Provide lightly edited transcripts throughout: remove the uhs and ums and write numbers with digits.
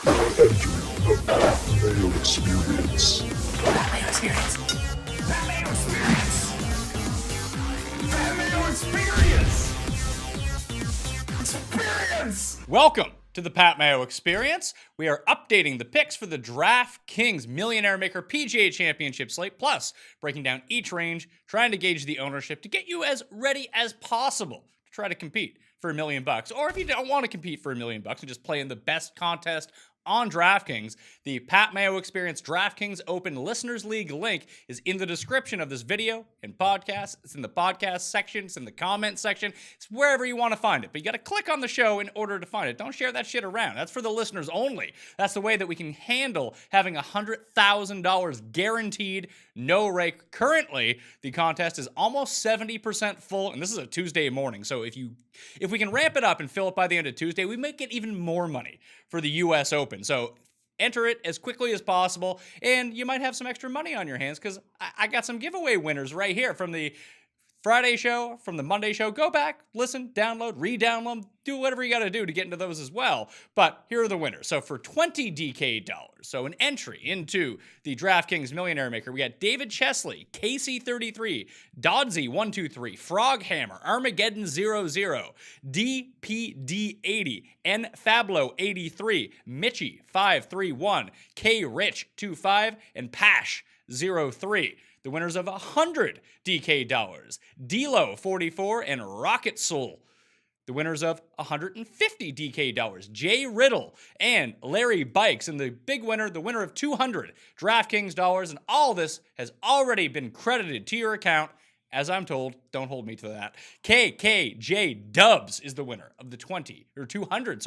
Entering the Mayo Experience. Mayo Experience. Mayo Experience. Mayo Experience. Experience. Welcome to the Pat Mayo Experience. We are updating the picks for the DraftKings Millionaire Maker PGA Championship slate, plus breaking down each range, trying to gauge the ownership to get you as ready as possible to try to compete for $1 million. Or if you don't want to compete for $1 million and just play in the best contest on DraftKings, the Pat Mayo Experience DraftKings Open Listeners League link is in the description of this video and podcast. It's in the podcast section. It's in the comment section. It's wherever you want to find it. But you got to click on the show in order to find it. Don't share that shit around. That's for the listeners only. That's the way that we can handle having $100,000 guaranteed, no rake. Currently, the contest is almost 70% full, and this is a Tuesday morning. So if we can ramp it up and fill it by the end of Tuesday, we might get even more money for the U.S. Open. So enter it as quickly as possible, and you might have some extra money on your hands because I got some giveaway winners right here from the Friday show, from the Monday show. Go back, listen, download, re-download, do whatever you got to do to get into those as well. But here are the winners. So for 20 DK dollars, so an entry into the DraftKings Millionaire Maker, we got David Chesley, Casey33, Dodsy123, Froghammer, Armageddon00, DPD80, N Fablo83, Mitchie 531, K Rich 25, and Pash 03. The winners of 100 DK dollars, Delo 44 and Rocket Soul. The winners of 150 DK dollars, Jay Riddle and Larry Bikes. And the big winner, the winner of 200 DraftKings dollars. And all this has already been credited to your account. As I'm told, don't hold me to that. KKJ Dubs is the winner of the 200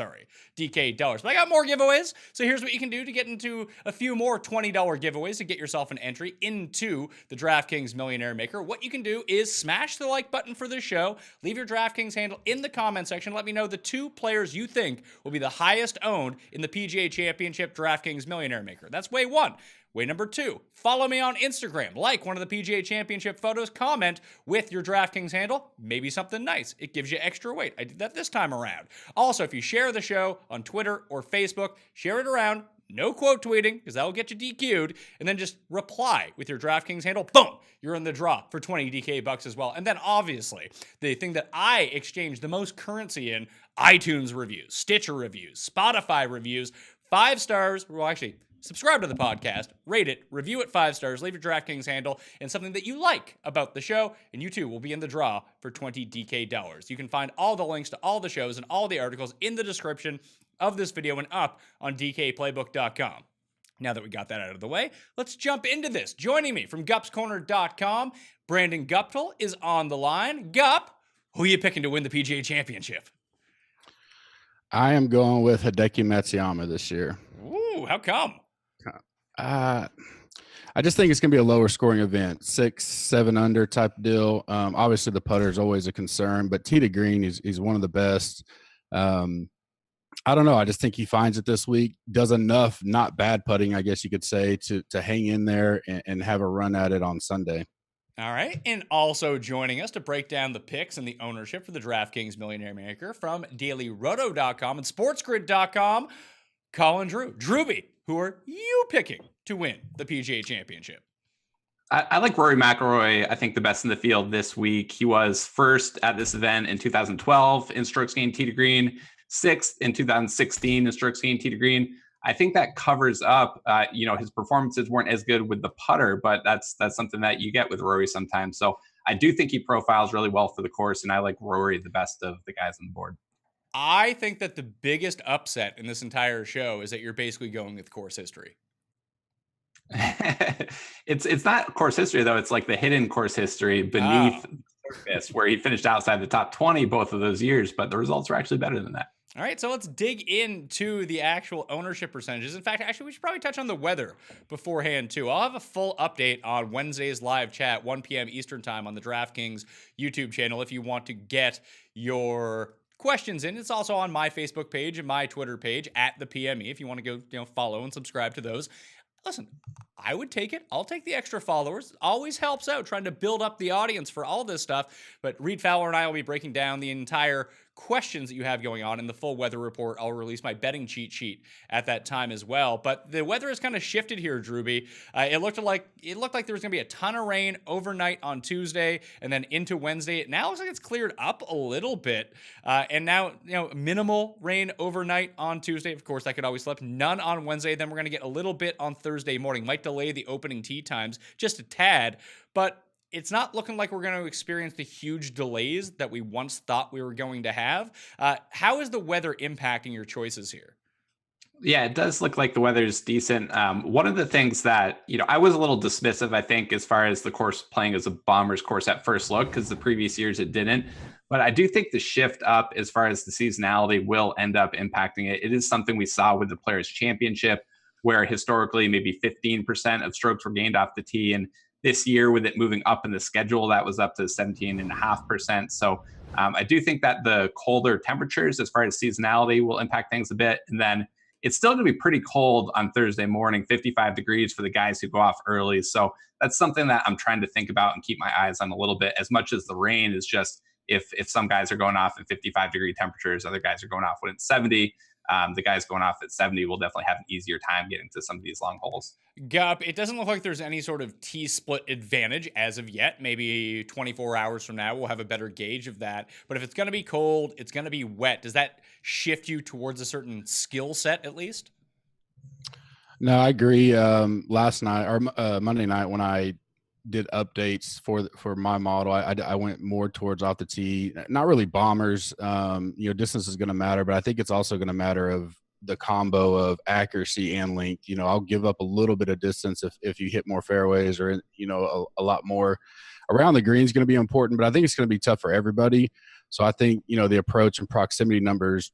DK dollars. But I got more giveaways, so here's what you can do to get into a few more $20 giveaways to get yourself an entry into the DraftKings Millionaire Maker. What you can do is smash the like button for this show, leave your DraftKings handle in the comment section, let me know the 2 players you think will be the highest owned in the PGA Championship DraftKings Millionaire Maker. That's way 1. Way number 2, follow me on Instagram, like one of the PGA Championship photos, comment with your DraftKings handle, maybe something nice. It gives you extra weight. I did that this time around. Also, if you share the show on Twitter or Facebook, share it around. No quote tweeting, because that will get you DQ'd, and then just reply with your DraftKings handle. Boom! You're in the draw for 20 DK bucks as well. And then obviously, the thing that I exchange the most currency in, iTunes reviews, Stitcher reviews, Spotify reviews, 5 stars. Well, actually, subscribe to the podcast, rate it, review it 5 stars, leave your DraftKings handle, and something that you like about the show, and you too will be in the draw for 20 DK dollars. You can find all the links to all the shows and all the articles in the description of this video and up on dkplaybook.com. Now that we got that out of the way, let's jump into this. Joining me from gupscorner.com, Brandon Guptill is on the line. Gup, who are you picking to win the PGA Championship? I am going with Hideki Matsuyama this year. Ooh, how come? I just think it's going to be a lower scoring event, 6-7 under type deal. Obviously, the putter is always a concern, but tee to green, he's one of the best. I don't know. I just think he finds it this week, does enough not bad putting, I guess you could say, to hang in there and have a run at it on Sunday. All right, and also joining us to break down the picks and the ownership for the DraftKings Millionaire Maker from DailyRoto.com and SportsGrid.com, Colin Drew. Drewby, who are you picking to win the PGA Championship? I like Rory McIlroy, I think the best in the field this week. He was first at this event in 2012 in strokes gained tee to green, 6th in 2016 in strokes gained tee to green. I think that covers up, his performances weren't as good with the putter, but that's something that you get with Rory sometimes. So I do think he profiles really well for the course, and I like Rory the best of the guys on the board. I think that the biggest upset in this entire show is that you're basically going with course history. It's not course history, though. It's like the hidden course history beneath the surface, where he finished outside the top 20 both of those years, but the results were actually better than that. All right, so let's dig into the actual ownership percentages. In fact, actually, we should probably touch on the weather beforehand, too. I'll have a full update on Wednesday's live chat, 1 p.m. Eastern time on the DraftKings YouTube channel if you want to get your questions in. It's also on my Facebook page and my Twitter page, at the PME, if you want to go follow and subscribe to those. Listen, I would take it. I'll take the extra followers. Always helps out trying to build up the audience for all this stuff. But Reed Fowler and I will be breaking down the entire questions that you have going on. In the full weather report, I'll release my betting cheat sheet at that time as well. But the weather has kind of shifted here, Drewby. It looked like there was going to be a ton of rain overnight on Tuesday and then into Wednesday. It now looks like it's cleared up a little bit, and now minimal rain overnight on Tuesday. Of course, that could always slip. None on Wednesday. Then we're going to get a little bit on Thursday morning. Might delay the opening tee times just a tad, but it's not looking like we're going to experience the huge delays that we once thought we were going to have. How is the weather impacting your choices here? Yeah, it does look like the weather's decent. One of the things that, I was a little dismissive, I think, as far as the course playing as a Bombers course at first look, because the previous years it didn't. But I do think the shift up as far as the seasonality will end up impacting it. It is something we saw with the Players' Championship, where historically maybe 15% of strokes were gained off the tee. And this year, with it moving up in the schedule, that was up to 17.5%. So I do think that the colder temperatures as far as seasonality will impact things a bit. And then it's still going to be pretty cold on Thursday morning, 55 degrees for the guys who go off early. So that's something that I'm trying to think about and keep my eyes on a little bit, as much as the rain is just if some guys are going off at 55-degree temperatures, other guys are going off when it's 70. The guys going off at 70 will definitely have an easier time getting to some of these long holes. Gup, it doesn't look like there's any sort of T-split advantage as of yet. Maybe 24 hours from now, we'll have a better gauge of that. But if it's going to be cold, it's going to be wet. Does that shift you towards a certain skill set at least? No, I agree. Last night or Monday night when I did updates for my model, I went more towards off the tee. Not really bombers. Distance is going to matter, but I think it's also going to matter of the combo of accuracy and length. I'll give up a little bit of distance if you hit more fairways or a lot more around the green is going to be important, but I think it's going to be tough for everybody. So I think the approach and proximity numbers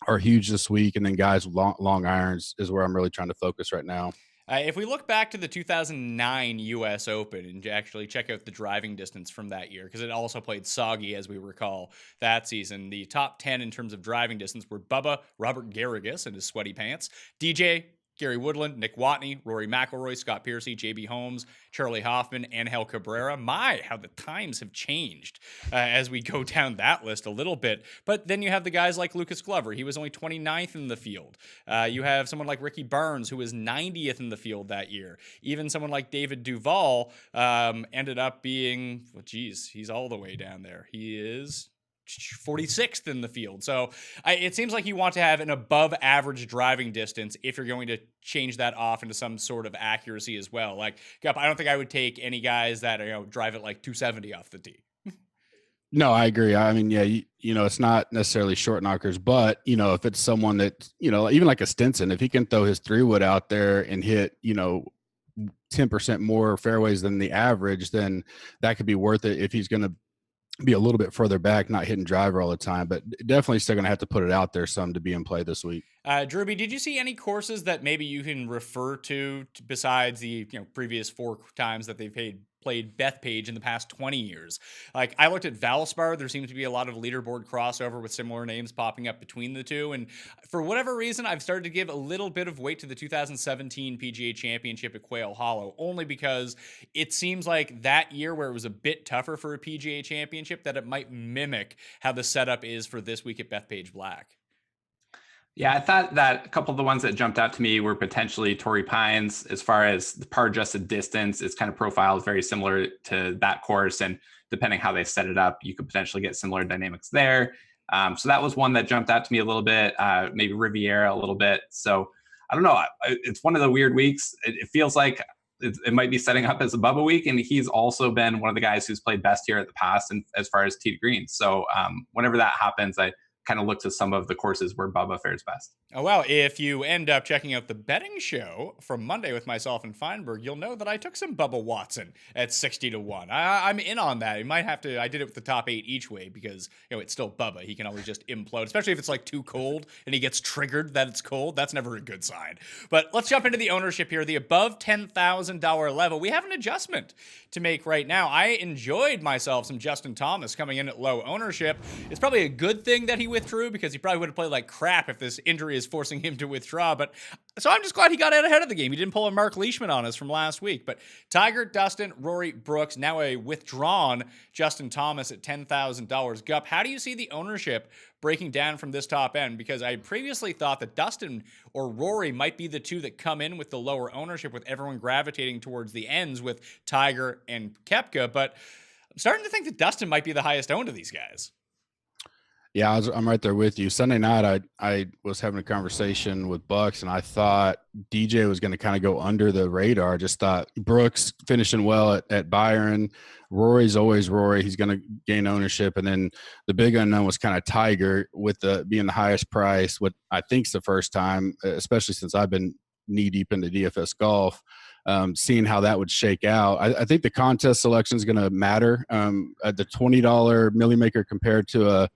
are huge this week, and then guys with long irons is where I'm really trying to focus right now. If we look back to the 2009 U.S. Open and actually check out the driving distance from that year, because it also played soggy, as we recall, that season, the top 10 in terms of driving distance were Bubba, Robert Garrigus in his sweaty pants, DJ, Gary Woodland, Nick Watney, Rory McIlroy, Scott Piercy, JB Holmes, Charlie Hoffman, Angel Cabrera. My, how the times have changed as we go down that list a little bit. But then you have the guys like Lucas Glover. He was only 29th in the field. You have someone like Ricky Burns, who was 90th in the field that year. Even someone like David Duval ended up being, he's all the way down there. He is 46th in the field. So it seems like you want to have an above average driving distance if you're going to change that off into some sort of accuracy as well. Like, I don't think I would take any guys that drive it like 270 off the tee. No, I agree. I mean, yeah, it's not necessarily short knockers, but if it's someone that, even like a Stinson, if he can throw his 3-wood out there and hit, 10% more fairways than the average, then that could be worth it if he's going to be a little bit further back, not hitting driver all the time, but definitely still going to have to put it out there some to be in play this week. Drewby, did you see any courses that maybe you can refer to besides the previous 4 times that they've played Bethpage in the past 20 years? Like, I looked at Valspar. There seems to be a lot of leaderboard crossover with similar names popping up between the two. And for whatever reason, I've started to give a little bit of weight to the 2017 PGA Championship at Quail Hollow, only because it seems like that year where it was a bit tougher for a PGA Championship, that it might mimic how the setup is for this week at Bethpage Black. Yeah, I thought that a couple of the ones that jumped out to me were potentially Torrey Pines. As far as the par adjusted distance, its kind of profile is very similar to that course. And depending how they set it up, you could potentially get similar dynamics there. So that was one that jumped out to me a little bit, maybe Riviera a little bit. So I don't know. It's one of the weird weeks. It feels like it might be setting up as a Bubba week. And he's also been one of the guys who's played best here at the Pass and as far as tee to green. So whenever that happens, I kind of look to some of the courses where Bubba fares best. Oh, well, if you end up checking out the betting show from Monday with myself and Feinberg, you'll know that I took some Bubba Watson at 60-1. I'm in on that. You might have to, I did it with the top 8 each way because, it's still Bubba. He can always just implode, especially if it's like too cold and he gets triggered that it's cold. That's never a good sign. But let's jump into the ownership here. The above $10,000 level, we have an adjustment to make right now. I enjoyed myself some Justin Thomas coming in at low ownership. It's probably a good thing that he withdrew because he probably would have played like crap if this injury is forcing him to withdraw. But so I'm just glad he got out ahead of the game. He didn't pull a Mark Leishman on us from last week. But Tiger, Dustin, Rory, Brooks, now a withdrawn Justin Thomas at $10,000. Gup, how do you see the ownership breaking down from this top end? Because I previously thought that Dustin or Rory might be the two that come in with the lower ownership, with everyone gravitating towards the ends with Tiger and Koepka. But I'm starting to think that Dustin might be the highest owned of these guys. Yeah, I'm right there with you. Sunday night, I was having a conversation with Bucks, and I thought DJ was going to kind of go under the radar. Just thought Brooks finishing well at Byron. Rory's always Rory. He's going to gain ownership. And then the big unknown was kind of Tiger with being the highest price, what I think is the first time, especially since I've been knee-deep into DFS golf. Seeing how that would shake out. I think the contest selection is going to matter. At the $20 Millie Maker compared to a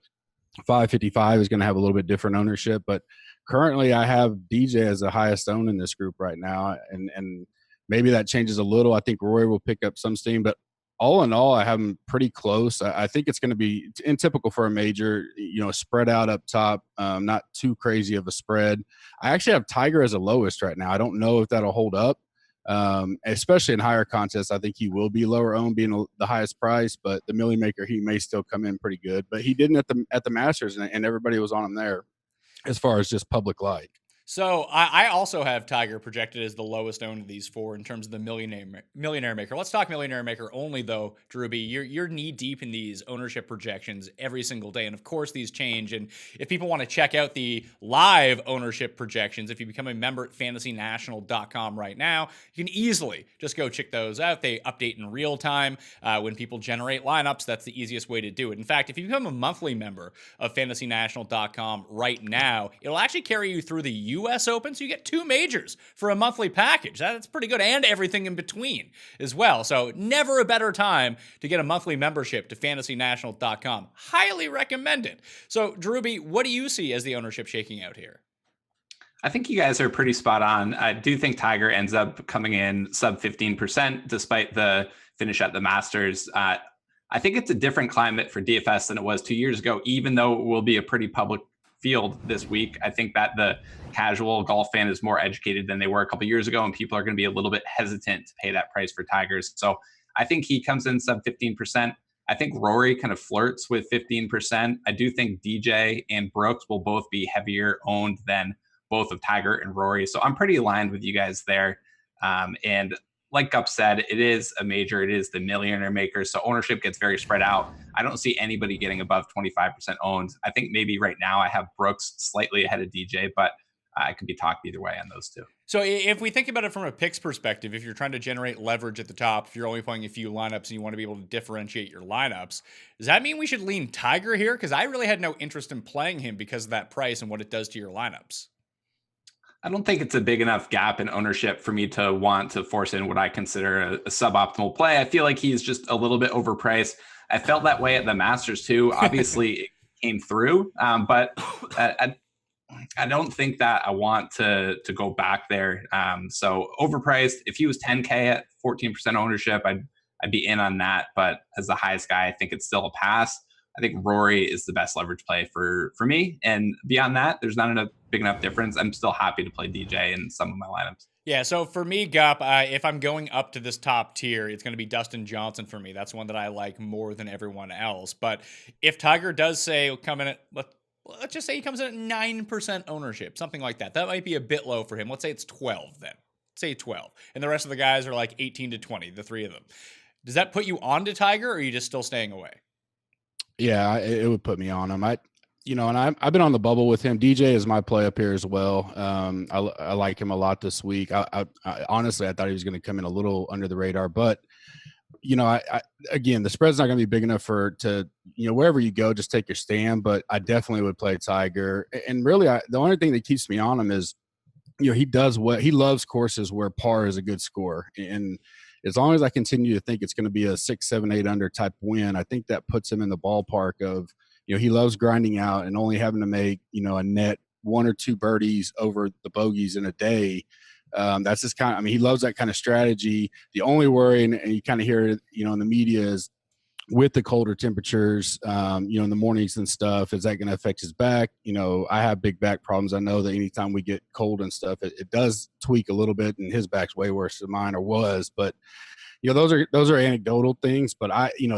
555 is going to have a little bit different ownership, but currently I have DJ as the highest owned in this group right now, and maybe that changes a little. I think Rory will pick up some steam, but all in all, I have them pretty close. I think it's going to be untypical for a major, spread out up top, not too crazy of a spread. I actually have Tiger as a lowest right now. I don't know if that'll hold up. Especially in higher contests, I think he will be lower owned, being the highest price. But the Millie Maker, he may still come in pretty good. But he didn't at the Masters, and everybody was on him there, as far as just public light. So I also have Tiger projected as the lowest owned of these four in terms of the Millionaire Maker. Let's talk Millionaire Maker only, though, Drew B. You're knee deep in these ownership projections every single day, and of course these change. And if people want to check out the live ownership projections, if you become a member at FantasyNational.com right now, you can easily just go check those out. They update in real time when people generate lineups. That's the easiest way to do it. In fact, if you become a monthly member of FantasyNational.com right now, it'll actually carry you through the U.S. Open, so you get 2 majors for a monthly package. That's pretty good, and everything in between as well. So never a better time to get a monthly membership to FantasyNational.com. Highly recommended. So, Drew B., what do you see as the ownership shaking out here? I think you guys are pretty spot on. I do think Tiger ends up coming in sub 15%, despite the finish at the Masters. I think it's a different climate for DFS than it was 2 years ago, even though it will be a pretty public field this week. I think that the casual golf fan is more educated than they were a couple years ago, and people are going to be a little bit hesitant to pay that price for Tigers. So I think he comes in sub 15%. I think Rory kind of flirts with 15%. I do think DJ and Brooks will both be heavier owned than both of Tiger and Rory. So I'm pretty aligned with you guys there. And like Gup said, it is a major. It is the Millionaire Maker. So ownership gets very spread out. I don't see anybody getting above 25% owned. I think maybe right now I have Brooks slightly ahead of DJ, but I could be talked either way on those two. So if we think about it from a picks perspective, if you're trying to generate leverage at the top, if you're only playing a few lineups and you want to be able to differentiate your lineups, does that mean we should lean Tiger here? Because I really had no interest in playing him because of that price and what it does to your lineups. I don't think it's a big enough gap in ownership for me to want to force in what I consider a suboptimal play. I feel like he's just a little bit overpriced. I felt that way at the Masters too. Obviously, it came through, but I don't think that I want to go back there. So overpriced. If he was 10K at 14% ownership, I'd be in on that. But as the highest guy, I think it's still a pass. I think Rory is the best leverage play for me. And beyond that, there's not a big enough difference. I'm still happy to play DJ in some of my lineups. Yeah, so for me, Gup, if I'm going up to this top tier, it's going to be Dustin Johnson for me. That's one that I like more than everyone else. But if Tiger does say come in at, let's just say he comes in at 9% ownership, something like that. That might be a bit low for him. Let's say it's 12 then. Say 12. And the rest of the guys are like 18 to 20, the three of them. Does that put you on to Tiger, or are you just still staying away? Yeah, it would put me on him. I've been on the bubble with him. DJ is my play up here as well. I like him a lot this week. I honestly, I thought he was going to come in a little under the radar, but again, the spread's not going to be big enough to wherever you go, just take your stand. But I definitely would play Tiger. And really, the only thing that keeps me on him is, he does what he loves courses where par is a good score. And as long as I continue to think it's going to be a 6, 7, 8 under type win, I think that puts him in the ballpark of, he loves grinding out and only having to make, a net 1 or 2 birdies over the bogeys in a day. That's just he loves that kind of strategy. The only worry, and you kind of hear it, in the media is, with the colder temperatures, in the mornings and stuff, is that going to affect his back? I have big back problems. I know that anytime we get cold and stuff, it does tweak a little bit, and his back's way worse than mine or was. But those are anecdotal things. But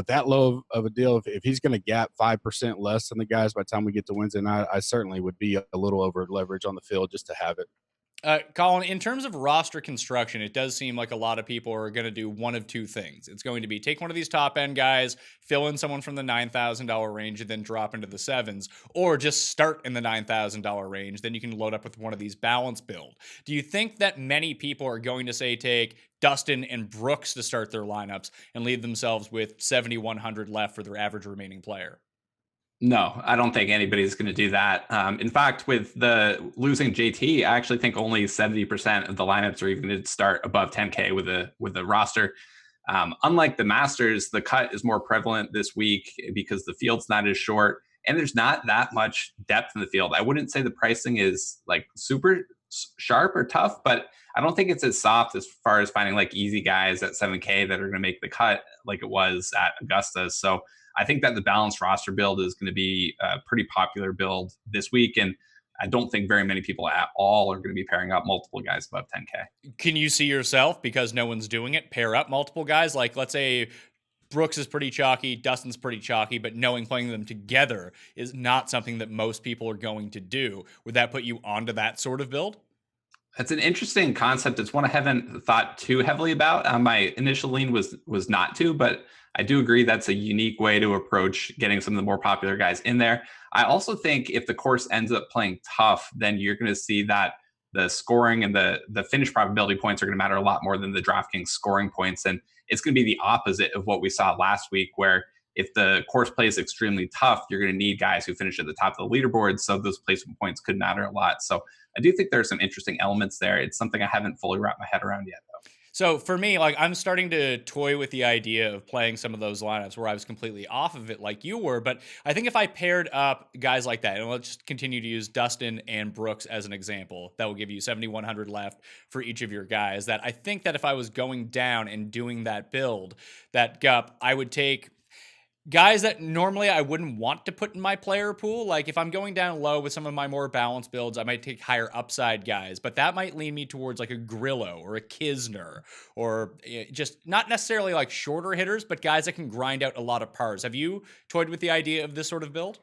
that low of a deal, if he's going to gap 5% less than the guys by the time we get to Wednesday night, I certainly would be a little over leverage on the field just to have it. Colin, in terms of roster construction, it does seem like a lot of people are going to do one of two things. It's going to be take one of these top end guys, fill in someone from the $9,000 range, and then drop into the sevens, or just start in the $9,000 range. Then you can load up with one of these balance build. Do you think that many people are going to say take Dustin and Brooks to start their lineups and leave themselves with 7,100 left for their average remaining player? No, I don't think anybody's going to do that. In fact, with the losing JT, I actually think only 70% of the lineups are even going to start above 10K with a roster. Unlike the Masters, the cut is more prevalent this week because the field's not as short and there's not that much depth in the field. I wouldn't say the pricing is like super sharp or tough, but I don't think it's as soft as far as finding like easy guys at 7K that are going to make the cut like it was at Augusta. So I think that the balanced roster build is going to be a pretty popular build this week. And I don't think very many people at all are going to be pairing up multiple guys above 10K. Can you see yourself, because no one's doing it, pair up multiple guys? Like, let's say Brooks is pretty chalky, Dustin's pretty chalky, but knowing playing them together is not something that most people are going to do. Would that put you onto that sort of build? That's an interesting concept. It's one I haven't thought too heavily about. My initial lean was not to, but I do agree that's a unique way to approach getting some of the more popular guys in there. I also think if the course ends up playing tough, then you're going to see that the scoring and the finish probability points are going to matter a lot more than the DraftKings scoring points. And it's going to be the opposite of what we saw last week, where if the course plays extremely tough, you're going to need guys who finish at the top of the leaderboard. So those placement points could matter a lot. So I do think there are some interesting elements there. It's something I haven't fully wrapped my head around yet, though. So for me, like, I'm starting to toy with the idea of playing some of those lineups where I was completely off of it like you were. But I think if I paired up guys like that, and let's just continue to use Dustin and Brooks as an example, that will give you 7,100 left for each of your guys. That I think that if I was going down and doing that build, that Gup, I would take guys that normally I wouldn't want to put in my player pool. Like if I'm going down low with some of my more balanced builds, I might take higher upside guys, but that might lean me towards like a Grillo or a Kisner, or just not necessarily like shorter hitters, but guys that can grind out a lot of pars. Have you toyed with the idea of this sort of build?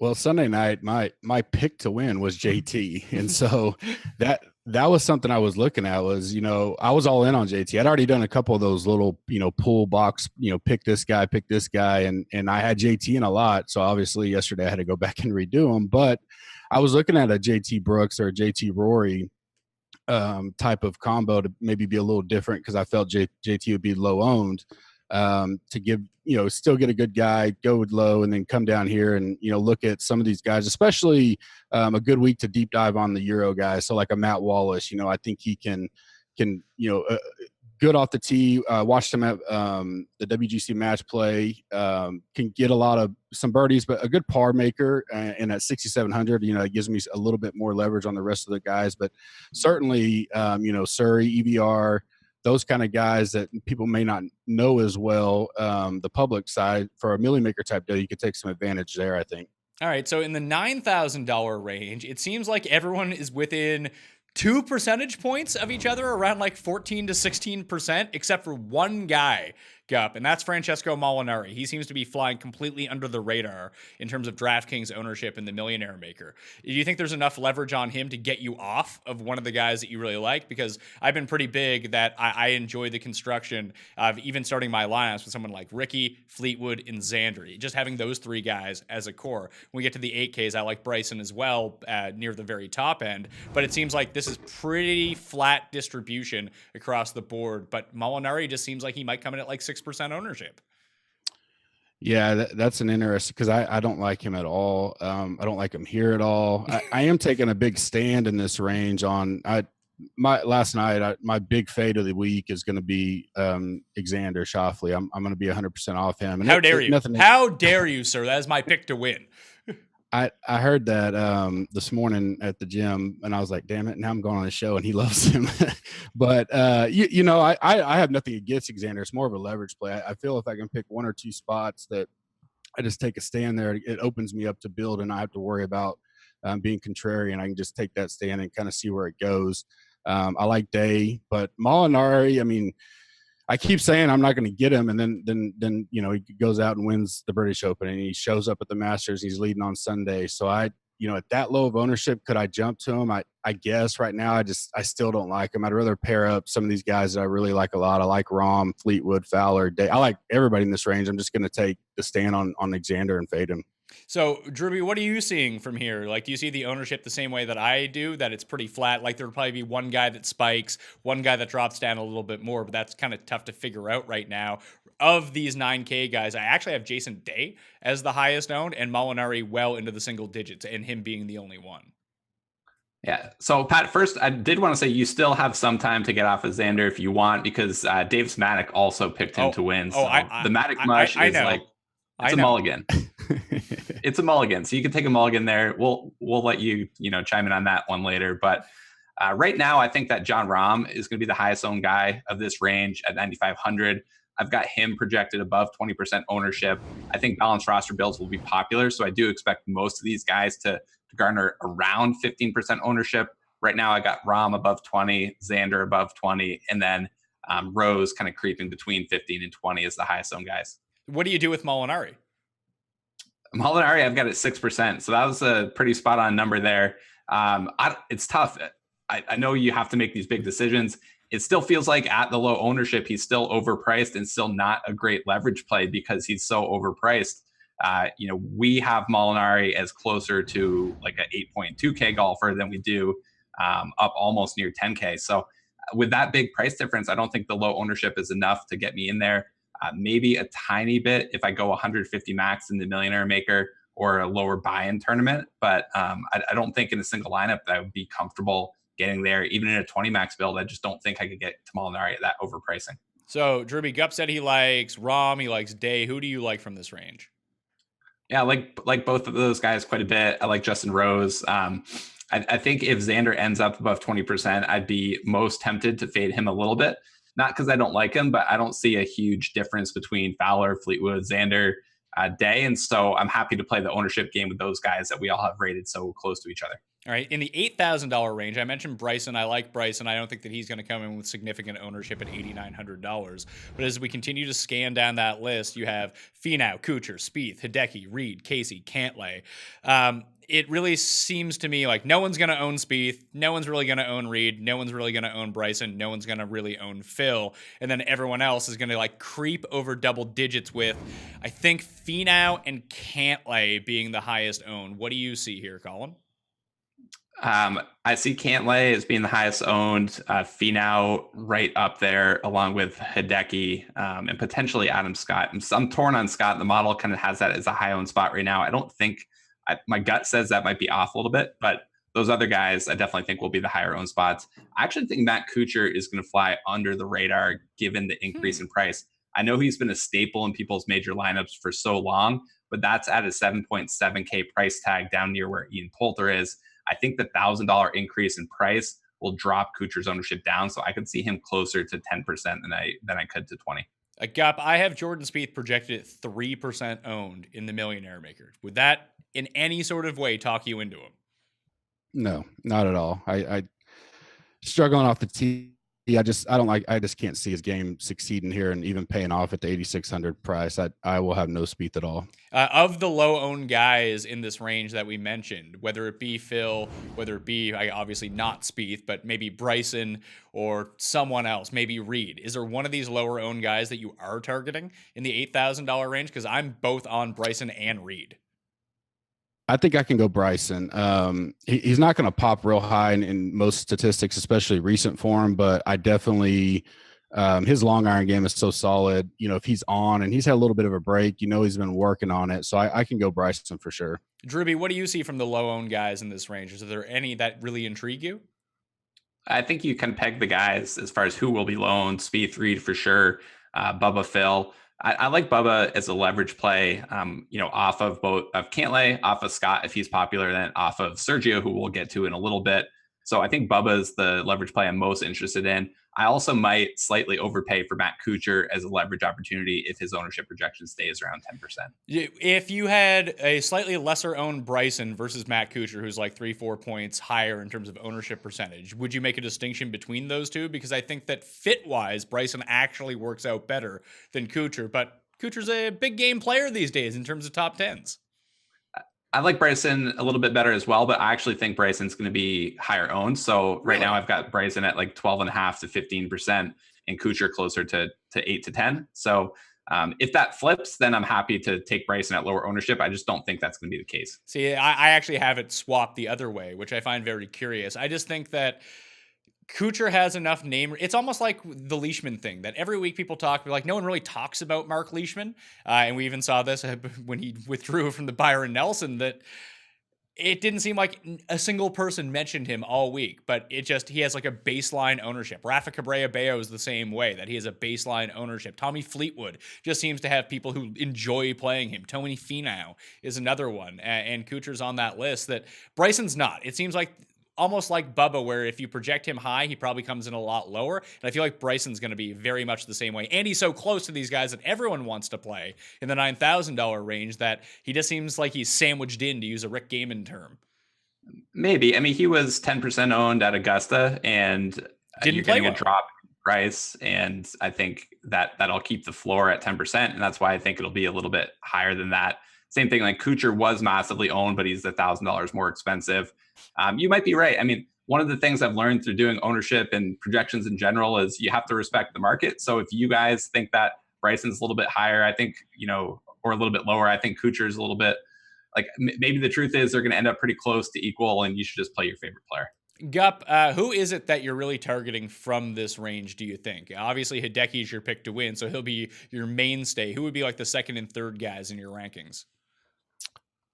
Well, Sunday night, my pick to win was JT. And so that was something I was looking at was, I was all in on JT. I'd already done a couple of those little, pool box, pick this guy. And I had JT in a lot. So obviously yesterday I had to go back and redo them, but I was looking at a JT Brooks or a JT Rory type of combo to maybe be a little different, because I felt JT would be low owned, to give, still get a good guy, go with low, and then come down here and, look at some of these guys, especially a good week to deep dive on the Euro guys. So like a Matt Wallace, I think he can good off the tee. Watched him at the WGC match play. Can get some birdies, but a good par maker. And at 6,700, it gives me a little bit more leverage on the rest of the guys. But certainly, Surrey, EVR, those kind of guys that people may not know as well, the public side, for a Millie Maker type deal, you could take some advantage there, I think. All right, so in the $9,000 range, it seems like everyone is within 2 percentage points of each other, around like 14 to 16%, except for one guy, Gup, and that's Francesco Molinari. He seems to be flying completely under the radar in terms of DraftKings ownership in the Millionaire Maker. Do you think there's enough leverage on him to get you off of one of the guys that you really like? Because I've been pretty big that I enjoy the construction of even starting my lineups with someone like Ricky, Fleetwood, and Xandri. Just having those three guys as a core. When we get to the 8Ks, I like Bryson as well, near the very top end. But it seems like this is pretty flat distribution across the board. But Molinari just seems like he might come in at like 6% ownership. Yeah, that's an interesting, because I don't like him at all. I don't like him here at all. I am taking a big stand in this range on last night. My big fade of the week is going to be Xander Schauffele. I'm going to be 100% off him. And How dare you? How dare you, sir? That is my pick to win. I heard that this morning at the gym, and I was like, damn it, now I'm going on the show, and he loves him. But I have nothing against Xander. It's more of a leverage play. I feel if I can pick one or two spots that I just take a stand there, it opens me up to build, and I have to worry about being contrarian. I can just take that stand and kind of see where it goes. I like Day, but Molinari, I mean, I keep saying I'm not going to get him, and then he goes out and wins the British Open, and he shows up at the Masters. He's leading on Sunday, so at that low of ownership, could I jump to him? I guess right now I still don't like him. I'd rather pair up some of these guys that I really like a lot. I like Rahm, Fleetwood, Fowler, Day. I like everybody in this range. I'm just going to take the stand on Xander and fade him. So, Drewby, what are you seeing from here? Like, do you see the ownership the same way that I do, that it's pretty flat? Like, there'll probably be one guy that spikes, one guy that drops down a little bit more, but that's kind of tough to figure out right now. Of these 9K guys, I actually have Jason Day as the highest owned and Molinari well into the single digits, and him being the only one. Yeah. So, Pat, first, I did want to say you still have some time to get off of Xander if you want, because Davis Maddock also picked him to win. So the Maddock mush is like, it's a mulligan. It's a mulligan. So you can take a mulligan there. We'll let you, chime in on that one later. But right now, I think that Jon Rahm is going to be the highest owned guy of this range at 9,500. I've got him projected above 20% ownership. I think balanced roster builds will be popular. So I do expect most of these guys to garner around 15% ownership. Right now, I got Rahm above 20, Xander above 20, and then Rose kind of creeping between 15 and 20 as the highest owned guys. What do you do with Molinari? Molinari, I've got it 6%. So that was a pretty spot on number there. It's tough. I know you have to make these big decisions. It still feels like at the low ownership, he's still overpriced and still not a great leverage play because he's so overpriced. We have Molinari as closer to like an 8.2K golfer than we do up almost near 10K. So with that big price difference, I don't think the low ownership is enough to get me in there. Maybe a tiny bit if I go 150 max in the Millionaire Maker or a lower buy-in tournament. But I don't think in a single lineup that I would be comfortable getting there. Even in a 20 max build, I just don't think I could get to Molinari at that overpricing. So Drewby, Gup said he likes Rahm, he likes Day. Who do you like from this range? Yeah, like both of those guys quite a bit. I like Justin Rose. I think if Xander ends up above 20%, I'd be most tempted to fade him a little bit. Not because I don't like him, but I don't see a huge difference between Fowler, Fleetwood, Xander, Day. And so I'm happy to play the ownership game with those guys that we all have rated so close to each other. All right. In the $8,000 range, I mentioned Bryson. I like Bryson. I don't think that he's going to come in with significant ownership at $8,900. But as we continue to scan down that list, you have Finau, Kuchar, Spieth, Hideki, Reed, Casey, Cantlay. It really seems to me like no one's going to own Spieth. No one's really going to own Reed. No one's really going to own Bryson. No one's going to really own Phil. And then everyone else is going to like creep over double digits with, I think, Finau and Cantlay being the highest owned. What do you see here, Colin? I see Cantlay as being the highest owned, Finau right up there, along with Hideki and potentially Adam Scott. I'm torn on Scott. The model kind of has that as a high owned spot right now. I don't think my gut says that might be off a little bit, but those other guys I definitely think will be the higher owned spots. I actually think Matt Kuchar is going to fly under the radar given the increase in price. I know he's been a staple in people's major lineups for so long, but that's at a 7.7K price tag down near where Ian Poulter is. I think the $1,000 increase in price will drop Kuchar's ownership down, so I could see him closer to 10% than I could to 20. Gup, I have Jordan Spieth projected at 3% owned in the Millionaire Maker. Would that in any sort of way talk you into him? No, not at all. I struggling off the tee. I just can't see his game succeeding here and even paying off at the 8,600 price. I will have no Spieth at all. Of the low owned guys in this range that we mentioned, whether it be Phil, whether it be obviously not Spieth, but maybe Bryson or someone else, maybe Reed. Is there one of these lower owned guys that you are targeting in the $8,000 range? Because I'm both on Bryson and Reed. I think I can go Bryson. He's not going to pop real high in most statistics, especially recent form, but I definitely his long iron game is so solid. If he's on and he's had a little bit of a break, he's been working on it. So I can go Bryson for sure. Drewby, what do you see from the low owned guys in this range? Is there any that really intrigue you? I think you can peg the guys as far as who will be loaned. Spieth, Reed for sure. Bubba, Phil. I like Bubba as a leverage play, off of both of Cantlay, off of Scott if he's popular, then off of Sergio, who we'll get to in a little bit. So I think Bubba is the leverage play I'm most interested in. I also might slightly overpay for Matt Kuchar as a leverage opportunity if his ownership projection stays around 10%. If you had a slightly lesser owned Bryson versus Matt Kuchar, who's like 3-4 points higher in terms of ownership percentage, would you make a distinction between those two? Because I think that fit-wise, Bryson actually works out better than Kuchar, but Kuchar's a big game player these days in terms of top tens. I like Bryson a little bit better as well, but I actually think Bryson's going to be higher owned. So right now I've got Bryson at like 12.5 to 15% and Kuchar closer to 8 to 10. So if that flips, then I'm happy to take Bryson at lower ownership. I just don't think that's going to be the case. See, I actually have it swapped the other way, which I find very curious. I just think that Kuchar has enough name. It's almost like the Leishman thing that every week people talk, like no one really talks about Mark Leishman. And we even saw this when he withdrew from the Byron Nelson, that it didn't seem like a single person mentioned him all week, but he has like a baseline ownership. Rafa Cabrera-Bello is the same way, that he has a baseline ownership. Tommy Fleetwood just seems to have people who enjoy playing him. Tony Finau is another one. And Kuchar's on that list that Bryson's not. It seems like almost like Bubba, where if you project him high, he probably comes in a lot lower. And I feel like Bryson's going to be very much the same way. And he's so close to these guys that everyone wants to play in the $9,000 range that he just seems like he's sandwiched in, to use a Rick Gaiman term. Maybe. I mean, he was 10% owned at Augusta and Didn't you're play getting well. a drop in price. And I think that'll keep the floor at 10%. And that's why I think it'll be a little bit higher than that. Same thing, like Kuchar was massively owned, but he's $1,000 more expensive. You might be right. I mean, one of the things I've learned through doing ownership and projections in general is you have to respect the market. So if you guys think that Bryson's a little bit higher, I think, or a little bit lower, I think Kuchar's a little bit like, maybe the truth is they're going to end up pretty close to equal and you should just play your favorite player. Gup, who is it that you're really targeting from this range, do you think? Obviously, Hideki is your pick to win, so he'll be your mainstay. Who would be like the second and third guys in your rankings?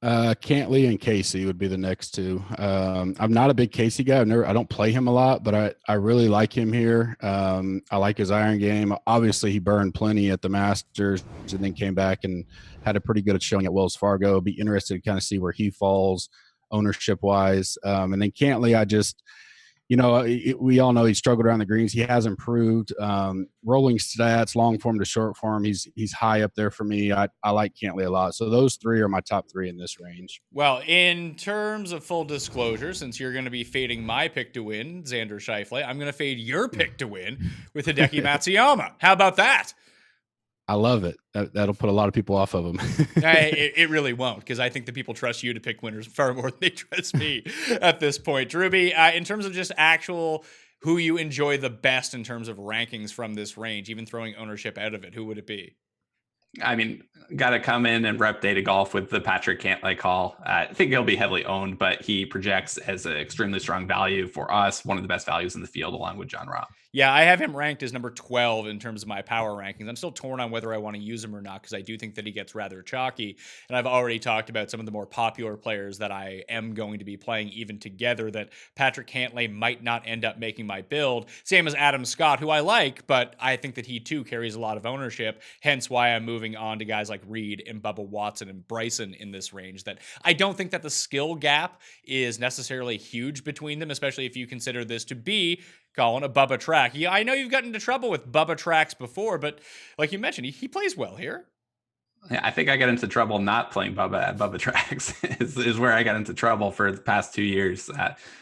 Cantlay and Casey would be the next two. I'm not a big Casey guy. I don't play him a lot, but I really like him here. I like his iron game. Obviously, he burned plenty at the Masters and then came back and had a pretty good showing at Wells Fargo. Be interested to kind of see where he falls ownership wise. And then Cantlay, we all know he struggled around the greens. He has improved. Rolling stats, long form to short form, he's high up there for me. I like Cantlay a lot. So those three are my top three in this range. Well, in terms of full disclosure, since you're going to be fading my pick to win, Xander Schauffele, I'm going to fade your pick to win with Hideki Matsuyama. How about that? I love it. That'll put a lot of people off of him. It really won't, because I think the people trust you to pick winners far more than they trust me at this point. Drewby, in terms of just actual who you enjoy the best in terms of rankings from this range, even throwing ownership out of it, who would it be? I mean, got to come in and rep Data Golf with the Patrick Cantlay call. I think he'll be heavily owned, but he projects as an extremely strong value for us, one of the best values in the field, along with John Rahm. Yeah, I have him ranked as number 12 in terms of my power rankings. I'm still torn on whether I want to use him or not, because I do think that he gets rather chalky. And I've already talked about some of the more popular players that I am going to be playing even together, that Patrick Cantlay might not end up making my build. Same as Adam Scott, who I like, but I think that he too carries a lot of ownership, hence why I'm moving on to guys like Reed and Bubba Watson and Bryson in this range. That I don't think that the skill gap is necessarily huge between them, especially if you consider this to be, Colin, a Bubba track. Yeah, I know you've gotten into trouble with Bubba tracks before, but like you mentioned, he plays well here. Yeah, I think I got into trouble not playing Bubba at Bubba tracks is where I got into trouble for the past 2 years,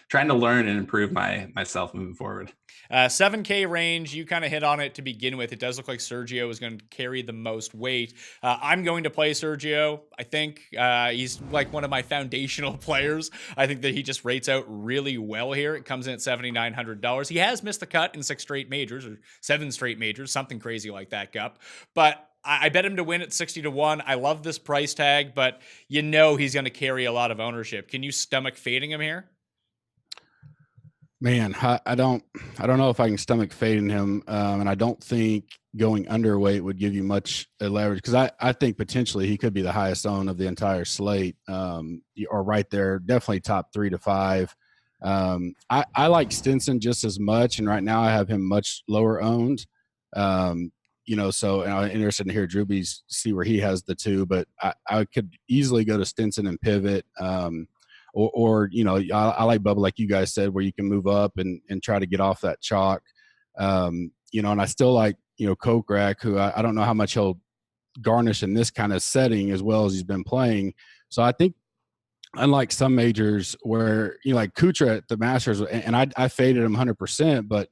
trying to learn and improve myself moving forward. 7K range, you kind of hit on it to begin with. It does look like Sergio is going to carry the most weight. I'm going to play Sergio. I think he's like one of my foundational players. I think that he just rates out really well here. It comes in at $7,900. He has missed the cut in 6 straight majors or 7 straight majors, something crazy like that, Gup. But I bet him to win at 60-1. I love this price tag, but he's going to carry a lot of ownership. Can you stomach fading him here? Man, I don't know if I can stomach fading him, and I don't think going underweight would give you much leverage, because I think potentially he could be the highest owned of the entire slate, or right there, definitely top 3 to 5. I like Stinson just as much, and right now I have him much lower owned. So and I'm interested to hear Drewby's, see where he has the two, but I could easily go to Stinson and pivot. Or I like Bubba, like you guys said, where you can move up and try to get off that chalk. And I still like, Kokrak, who I don't know how much he'll garnish in this kind of setting as well as he's been playing. So I think, unlike some majors where, like Kuchar at the Masters, and I faded him 100%, but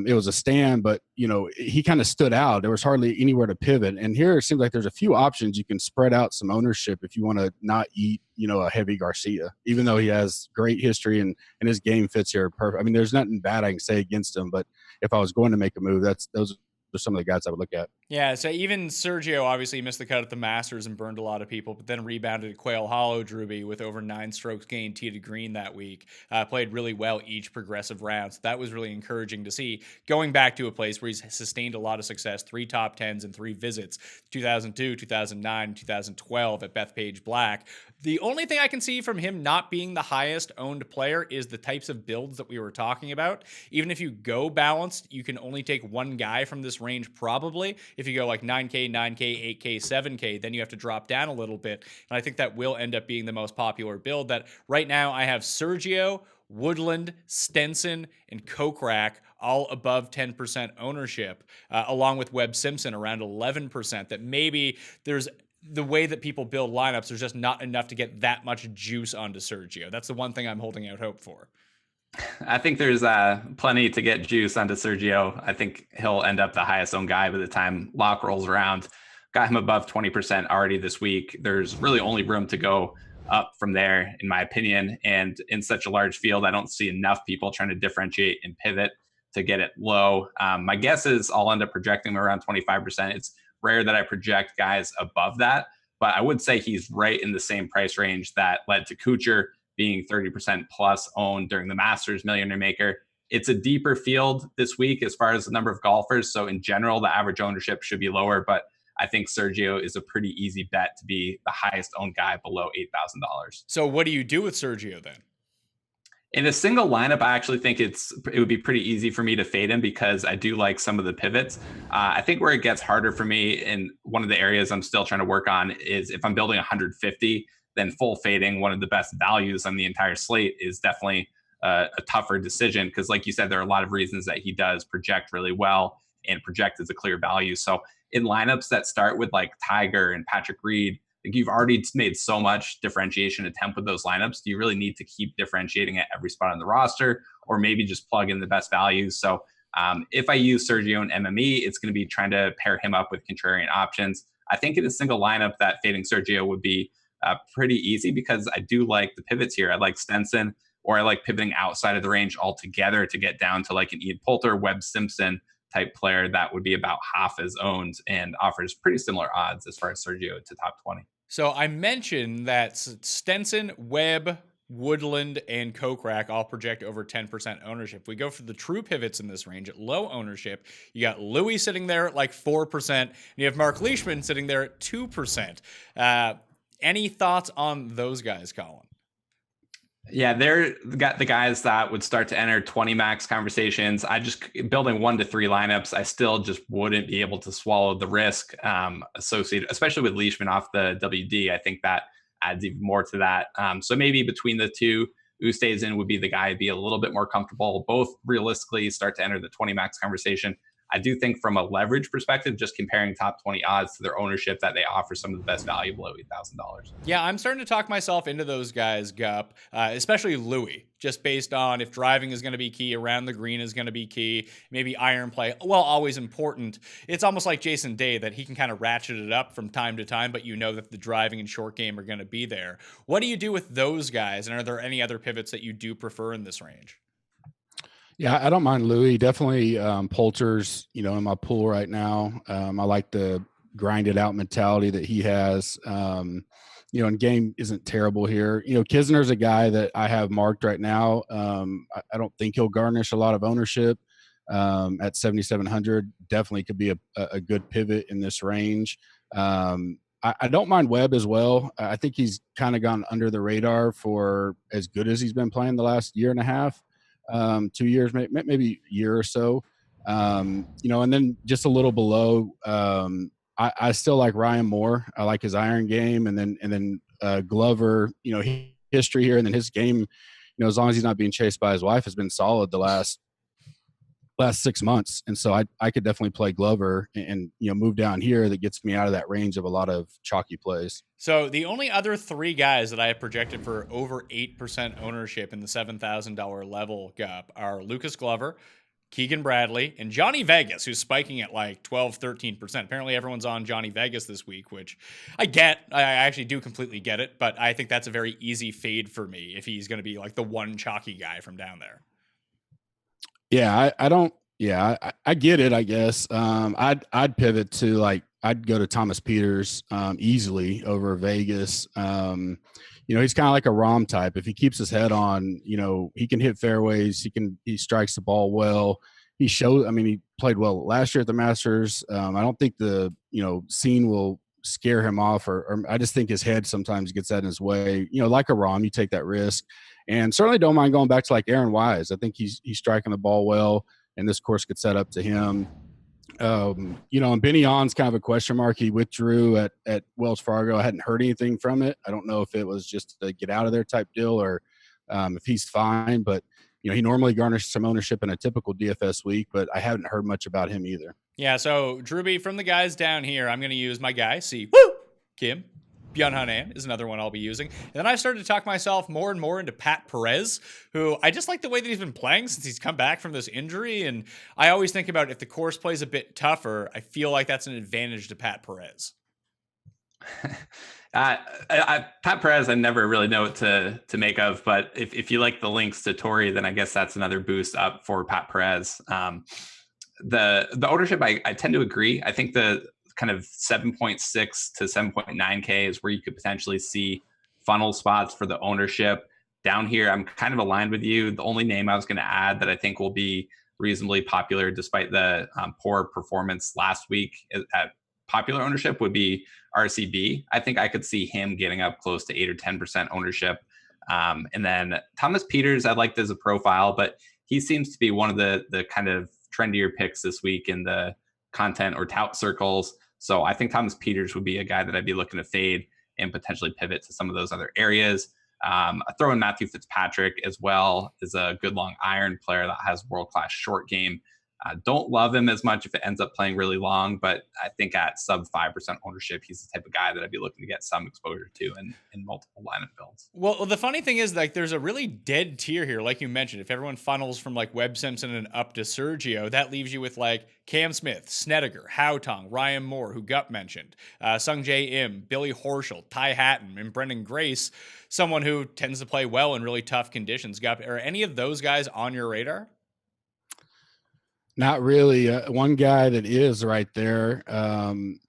it was a stand, but he kind of stood out. There was hardly anywhere to pivot. And here it seems like there's a few options. You can spread out some ownership if you want to not eat, a heavy Garcia, even though he has great history and his game fits here perfect. I mean, there's nothing bad I can say against him, but if I was going to make a move, those are some of the guys I would look at. Yeah, so even Sergio obviously missed the cut at the Masters and burned a lot of people, but then rebounded at Quail Hollow, Drewby, with over 9 strokes gained tee to green that week. Played really well each progressive round, so that was really encouraging to see. Going back to a place where he's sustained a lot of success, 3 top 10s and 3 visits, 2002, 2009, 2012 at Bethpage Black. The only thing I can see from him not being the highest owned player is the types of builds that we were talking about. Even if you go balanced, you can only take one guy from this range probably. If you go like 9K, 9K, 8K, 7K, then you have to drop down a little bit. And I think that will end up being the most popular build. That right now I have Sergio, Woodland, Stenson, and Kokrak all above 10% ownership, along with Webb Simpson around 11%. That maybe there's the way that people build lineups, there's just not enough to get that much juice onto Sergio. That's the one thing I'm holding out hope for. I think there's plenty to get juice onto Sergio. I think he'll end up the highest owned guy by the time lock rolls around. Got him above 20% already this week. There's really only room to go up from there, in my opinion. And in such a large field, I don't see enough people trying to differentiate and pivot to get it low. My guess is I'll end up projecting him around 25%. It's rare that I project guys above that, but I would say he's right in the same price range that led to Kuchar being 30% plus owned during the Masters Millionaire Maker. It's a deeper field this week as far as the number of golfers. So in general, the average ownership should be lower, but I think Sergio is a pretty easy bet to be the highest owned guy below $8,000. So what do you do with Sergio then? In a single lineup, I actually think it would be pretty easy for me to fade him because I do like some of the pivots. I think where it gets harder for me, and one of the areas I'm still trying to work on, is if I'm building 150, then full fading one of the best values on the entire slate is definitely a tougher decision because, like you said, there are a lot of reasons that he does project really well and project as a clear value. So in lineups that start with like Tiger and Patrick Reed, like you've already made so much differentiation attempt with those lineups. Do you really need to keep differentiating at every spot on the roster, or maybe just plug in the best values? So if I use Sergio and MME, it's going to be trying to pair him up with contrarian options. I think in a single lineup that fading Sergio would be pretty easy because I do like the pivots here. I like Stenson, or I like pivoting outside of the range altogether to get down to like an Ian Poulter, Webb Simpson type player that would be about half as owned and offers pretty similar odds as far as Sergio to top 20. So I mentioned that Stenson, Webb, Woodland, and Kokrak all project over 10% ownership. We go for the true pivots in this range at low ownership. You got Louis sitting there at like 4%, and you have Mark Leishman sitting there at 2%. Any thoughts on those guys, Colin? Yeah, they're got the guys that would start to enter 20 max conversations. I just building 1 to 3 lineups. I still just wouldn't be able to swallow the risk associated, especially with Leishman off the WD. I think that adds even more to that. So maybe between the two, Oosthuizen would be the guy I'd be a little bit more comfortable. Both realistically start to enter the 20 max conversation. I do think from a leverage perspective, just comparing top 20 odds to their ownership, that they offer some of the best value below $8,000. Yeah, I'm starting to talk myself into those guys, Gup, especially Louis, just based on if driving is going to be key, around the green is going to be key, maybe iron play, well, always important. It's almost like Jason Day that he can kind of ratchet it up from time to time, but you know that the driving and short game are going to be there. What do you do with those guys, and are there any other pivots that you do prefer in this range? Yeah, I don't mind Louis. Definitely Poulter's, in my pool right now. I like the grinded out mentality that he has. And game isn't terrible here. Kisner's a guy that I have marked right now. I don't think he'll garnish a lot of ownership at 7,700. Definitely could be a good pivot in this range. I don't mind Webb as well. I think he's kind of gone under the radar for as good as he's been playing the last year and a half. 2 years, maybe a year or so. And then just a little below, I still like Ryan Moore. I like his iron game, and then Glover, history here, and then his game, as long as he's not being chased by his wife, has been solid the last 6 months. And so I could definitely play Glover and move down here. That gets me out of that range of a lot of chalky plays. So the only other three guys that I have projected for over 8% ownership in the $7,000 level gap are Lucas Glover, Keegan Bradley, and Johnny Vegas, who's spiking at like 12, 13%. Apparently everyone's on Johnny Vegas this week, which I get. I actually do completely get it, but I think that's a very easy fade for me if he's going to be like the one chalky guy from down there. Yeah, I don't. Yeah, I get it. I guess I'd pivot to I'd go to Thomas Peters easily over Vegas. He's kind of like a Rom type. If he keeps his head on, he can hit fairways. He strikes the ball well. He played well last year at the Masters. I don't think the scene will scare him off, or I just think his head sometimes gets that in his way. Like a Rom, you take that risk. And certainly don't mind going back to like Aaron Wise. I think he's striking the ball well, and this course could set up to him. And Benny On's kind of a question mark. He withdrew at Wells Fargo. I hadn't heard anything from it. I don't know if it was just a get out of there type deal or if he's fine. But, he normally garnishes some ownership in a typical DFS week, but I haven't heard much about him either. Yeah, so Drewby, from the guys down here, I'm going to use my guy, Kim. Byun Hanan is another one I'll be using. And then I started to talk myself more and more into Pat Perez, who I just like the way that he's been playing since he's come back from this injury. And I always think about if the course plays a bit tougher, I feel like that's an advantage to Pat Perez. Pat Perez, I never really know what to make of, but if you like the links to Torrey, then I guess that's another boost up for Pat Perez. The ownership, I tend to agree. I think the kind of 7.6 to 7.9K is where you could potentially see funnel spots for the ownership. Down here, I'm kind of aligned with you. The only name I was going to add that I think will be reasonably popular despite the poor performance last week at popular ownership would be RCB. I think I could see him getting up close to 8 or 10% ownership. And then Thomas Peters, I liked as a profile, but he seems to be one of the kind of trendier picks this week in the content or tout circles. So I think Thomas Peters would be a guy that I'd be looking to fade and potentially pivot to some of those other areas. I throw in Matthew Fitzpatrick as well as a good long iron player that has world-class short game. Don't love him as much if it ends up playing really long, but I think at sub 5% ownership, he's the type of guy that I'd be looking to get some exposure to in multiple lineup builds. Well, the funny thing is, like, there's a really dead tier here, like you mentioned. If everyone funnels from like Webb Simpson and up to Sergio, that leaves you with like Cam Smith, Snedeker, Haotong, Ryan Moore, who Gup mentioned, Sung Jae Im, Billy Horschel, Ty Hatton, and Brendan Grace, someone who tends to play well in really tough conditions. Gup, are any of those guys on your radar? Not really. One guy that is right there,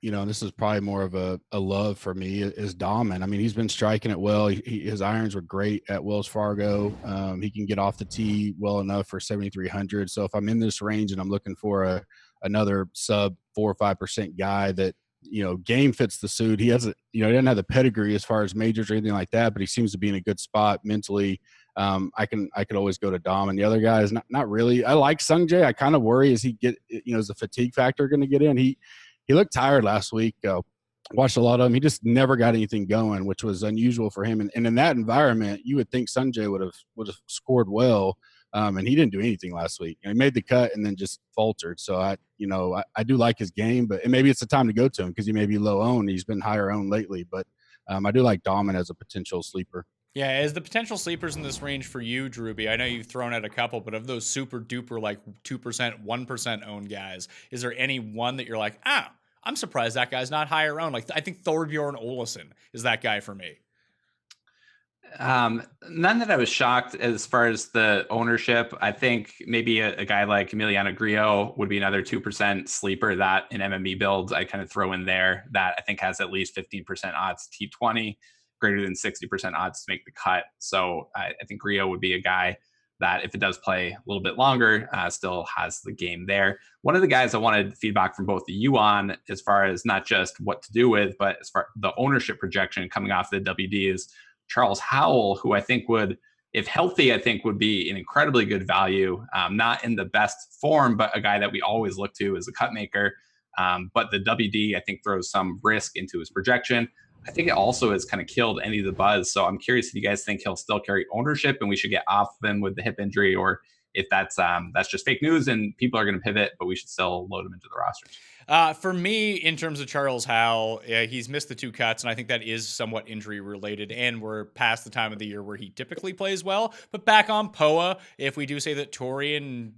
this is probably more of a love for me, is Dahman. I mean, he's been striking it well. His irons were great at Wells Fargo. He can get off the tee well enough for 7,300. So if I'm in this range and I'm looking for another sub 4 or 5% guy that, game fits the suit. He hasn't, he doesn't have the pedigree as far as majors or anything like that, but he seems to be in a good spot mentally. I could always go to Dom, and the other guy is not really. I like Sung Jae. I kind of worry is the fatigue factor going to get in? He looked tired last week. Watched a lot of him. He just never got anything going, which was unusual for him. And in that environment, you would think Sung Jae would have scored well, and he didn't do anything last week. He made the cut and then just faltered. So I do like his game, and maybe it's the time to go to him because he may be low owned. He's been higher owned lately, but I do like Dahman as a potential sleeper. Yeah, as the potential sleepers in this range for you, Drewby, I know you've thrown out a couple, but of those super duper like 2%, 1% owned guys, is there any one that you're like, I'm surprised that guy's not higher owned? Like, I think Thorbjorn Olesen is that guy for me. None that I was shocked as far as the ownership. I think maybe a guy like Emiliano Grillo would be another 2% sleeper that in MME builds I kind of throw in there that I think has at least 15% odds T20. Greater than 60% odds to make the cut. So I think Grillo would be a guy that if it does play a little bit longer, still has the game there. One of the guys I wanted feedback from both of you on as far as not just what to do with, but as far the ownership projection coming off the WD is Charles Howell, who I think would if healthy, I think would be an incredibly good value. Not in the best form, but a guy that we always look to as a cut maker. But the WD, I think, throws some risk into his projection. I think it also has kind of killed any of the buzz. So I'm curious if you guys think he'll still carry ownership and we should get off of him with the hip injury, or if that's just fake news and people are going to pivot, but we should still load him into the rosters. For me, in terms of Charles Howell, he's missed the 2 cuts, and I think that is somewhat injury related. And we're past the time of the year where he typically plays well. But back on POA, if we do say that Torrey and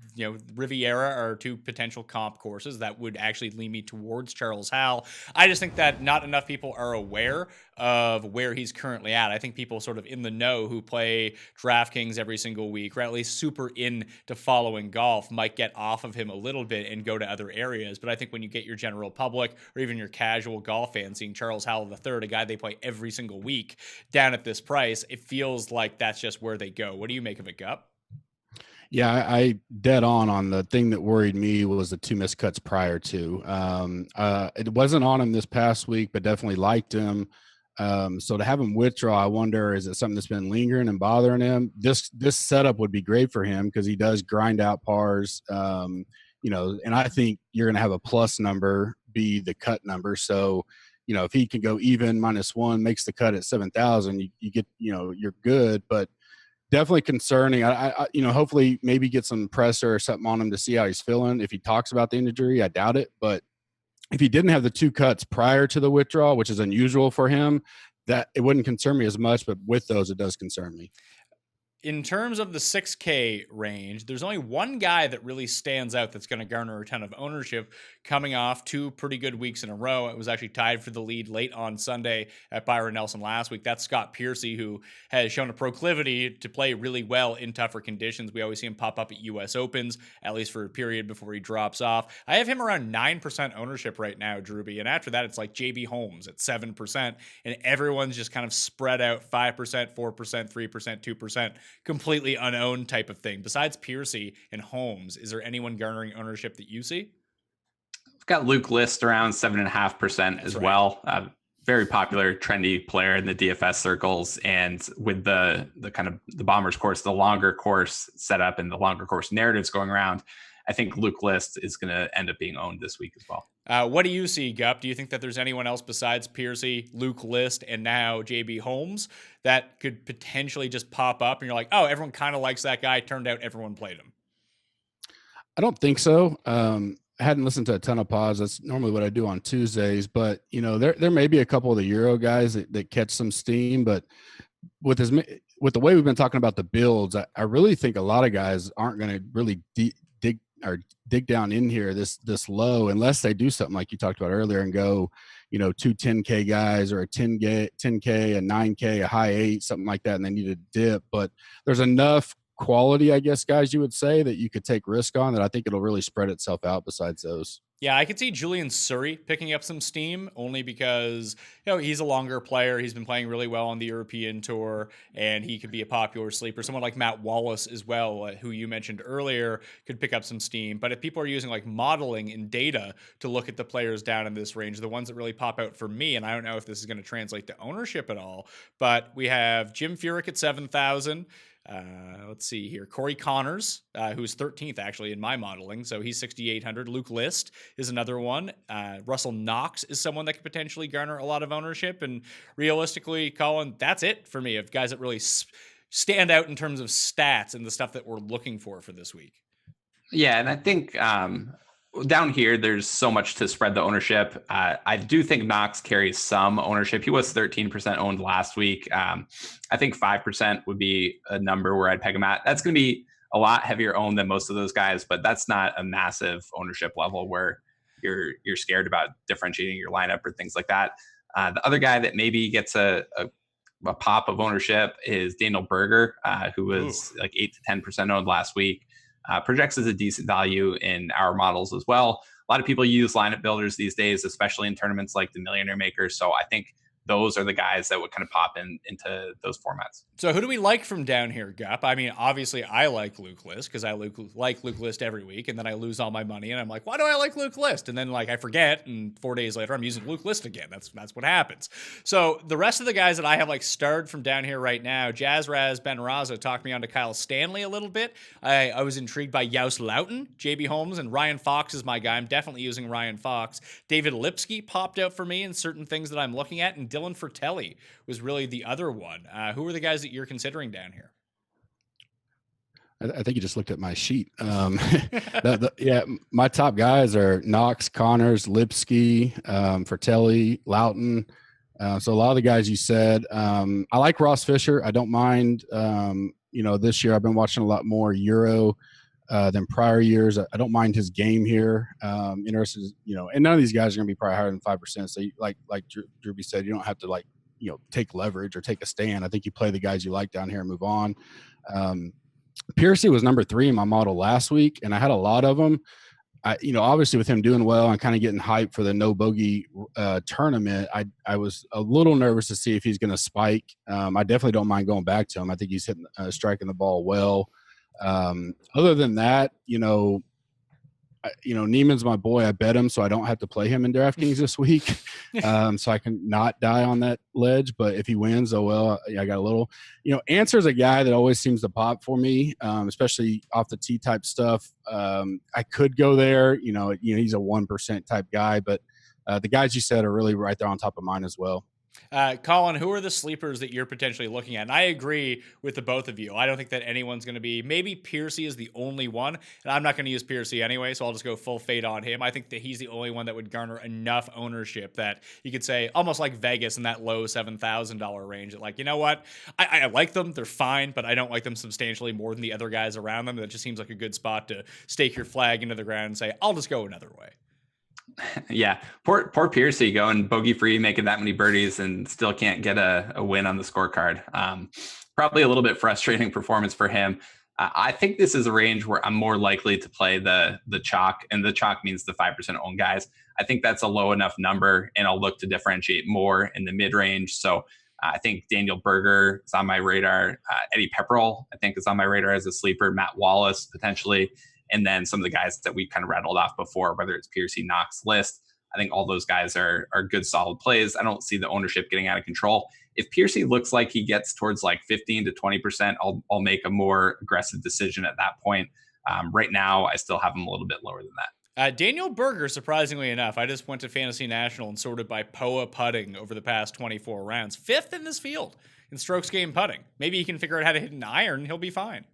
Riviera are 2 potential comp courses, that would actually lean me towards Charles Howell. I just think that not enough people are aware of where he's currently at. I think people sort of in the know who play DraftKings every single week, or at least super into following golf, might get off of him a little bit and go to other areas. But I think when you get your general public or even your casual golf fan seeing Charles Howell III, a guy they play every single week, down at this price, it feels like that's just where they go. What do you make of it, Gup? Yeah, I dead on the thing that worried me was the 2 missed cuts prior to. It wasn't on him this past week, but definitely liked him. So to have him withdraw, I wonder, is it something that's been lingering and bothering him? This setup would be great for him because he does grind out pars, and I think you're going to have a plus number be the cut number. So, if he can go even -1, makes the cut at 7,000, you get, you're good, but definitely concerning. I hopefully maybe get some presser or something on him to see how he's feeling. If he talks about the injury, I doubt it, but if he didn't have the 2 cuts prior to the withdrawal, which is unusual for him, that it wouldn't concern me as much, but with those, it does concern me. In terms of the 6K range, there's only one guy that really stands out that's going to garner a ton of ownership coming off 2 pretty good weeks in a row. It was actually tied for the lead late on Sunday at Byron Nelson last week. That's Scott Piercy, who has shown a proclivity to play really well in tougher conditions. We always see him pop up at U.S. Opens, at least for a period before he drops off. I have him around 9% ownership right now, Drewby, and after that, it's like J.B. Holmes at 7%, and everyone's just kind of spread out 5%, 4%, 3%, 2%. Completely unowned type of thing. Besides Piercy and Holmes, is there anyone garnering ownership that you see? We've got Luke List around 7.5% as well. Very popular, trendy player in the DFS circles. And with the kind of the Bombers course, the longer course setup and the longer course narratives going around, I think Luke List is going to end up being owned this week as well. What do you see, Gup? Do you think that there's anyone else besides Piercy, Luke List, and now JB Holmes that could potentially just pop up and you're like, oh, everyone kind of likes that guy. Turned out everyone played him. I don't think so. I hadn't listened to a ton of pods. That's normally what I do on Tuesdays, but there may be a couple of the Euro guys that catch some steam, but with the way we've been talking about the builds, I really think a lot of guys aren't going to really dig down in here this low unless they do something like you talked about earlier and go, 2 10K guys or a 10K, a 9K, a high 8, something like that, and they need a dip. But there's enough quality, I guess, guys, you would say, that you could take risk on that I think it'll really spread itself out besides those. Yeah, I could see Julian Surrey picking up some steam only because, he's a longer player. He's been playing really well on the European Tour, and he could be a popular sleeper. Someone like Matt Wallace as well, who you mentioned earlier, could pick up some steam. But if people are using like modeling and data to look at the players down in this range, the ones that really pop out for me, and I don't know if this is going to translate to ownership at all, but we have Jim Furyk at 7,000. Let's see here. Corey Connors, who's 13th actually in my modeling, so he's 6,800. Luke List is another one. Russell Knox is someone that could potentially garner a lot of ownership. And realistically, Colin, that's it for me of guys that really stand out in terms of stats and the stuff that we're looking for this week. Yeah, and I think down here, there's so much to spread the ownership. I do think Knox carries some ownership. He was 13% owned last week. I think 5% would be a number where I'd peg him at. That's going to be a lot heavier owned than most of those guys, but that's not a massive ownership level where you're scared about differentiating your lineup or things like that. The other guy that maybe gets a pop of ownership is Daniel Berger, who was like 8 to 10% owned last week. Projects as a decent value in our models as well. A lot of people use lineup builders these days, especially in tournaments like the Millionaire Makers. So I think those are the guys that would kind of pop into those formats. So who do we like from down here, Gup? I mean, obviously I like Luke List because I like Luke List every week, and then I lose all my money, and I'm like, why do I like Luke List? And then like I forget, and 4 days later I'm using Luke List again. That's what happens. So the rest of the guys that I have like starred from down here right now, Jazz Raz Ben Raza talked me onto Kyle Stanley a little bit. I was intrigued by Youse Loughton, JB Holmes, and Ryan Fox is my guy. I'm definitely using Ryan Fox. David Lipsky popped out for me in certain things that I'm looking at, and Dylan Fratelli was really the other one. Who are the guys that you're considering down here? I think you just looked at my sheet. Yeah, my top guys are Knox, Connors, Lipsky, Fratelli, Loughton. So a lot of the guys you said. I like Ross Fisher. I don't mind. This year I've been watching a lot more Euro than prior years. I don't mind his game here. Interested, and none of these guys are going to be probably higher than 5%. So like Drewby said, you don't have to take leverage or take a stand. I think you play the guys you like down here and move on. Piercy was number 3 in my model last week, and I had a lot of them. Obviously with him doing well and kind of getting hyped for the no bogey tournament, I was a little nervous to see if he's going to spike. I definitely don't mind going back to him. I think he's hitting, striking the ball well. Other than that, Neiman's my boy. I bet him so I don't have to play him in DraftKings this week. So I can not die on that ledge. But if he wins, oh well, I got a little. Answer's a guy that always seems to pop for me, especially off the tee type stuff. I could go there. He's a 1% type guy, but the guys you said are really right there on top of mine as well. Colin, who are the sleepers that you're potentially looking at? And I agree with the both of you. I don't think that anyone's going to be, maybe Piercy is the only one, and I'm not going to use Piercy anyway, so I'll just go full fade on him. I think that he's the only one that would garner enough ownership that you could say, almost like Vegas in that low $7,000 range, that like, you know what? I like them. They're fine, but I don't like them substantially more than the other guys around them. That just seems like a good spot to stake your flag into the ground and say, I'll just go another way. Yeah, poor Piercy going bogey free, making that many birdies and still can't get a win on the scorecard. Probably a little bit frustrating performance for him. I think this is a range where I'm more likely to play the chalk, and the chalk means the 5% owned guys. I think that's a low enough number, and I'll look to differentiate more in the mid range. So I think Daniel Berger is on my radar. Eddie Pepperell, I think, is on my radar as a sleeper. Matt Wallace, potentially. And then some of the guys that we kind of rattled off before, whether it's Piercy, Knox, List, I think all those guys are good, solid plays. I don't see the ownership getting out of control. If Piercy looks like he gets towards like 15 to 20%, I'll make a more aggressive decision at that point. Right now, I still have him a little bit lower than that. Daniel Berger, surprisingly enough, I just went to Fantasy National and sorted by POA putting over the past 24 rounds. 5th in this field in strokes gained putting. Maybe he can figure out how to hit an iron. He'll be fine.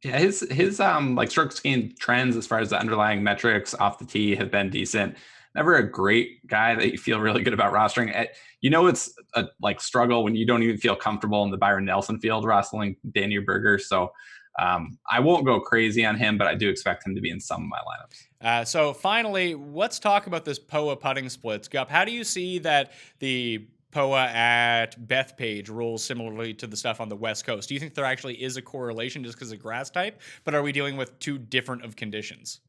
Yeah, his like strokes gained trends as far as the underlying metrics off the tee have been decent. Never a great guy that you feel really good about rostering. It's a like struggle when you don't even feel comfortable in the Byron Nelson field rostering Daniel Berger. So I won't go crazy on him, but I do expect him to be in some of my lineups. So finally, let's talk about this POA putting splits. Gup, how do you see that the POA at Bethpage rules similarly to the stuff on the West Coast? Do you think there actually is a correlation just because of grass type, but are we dealing with two different of conditions?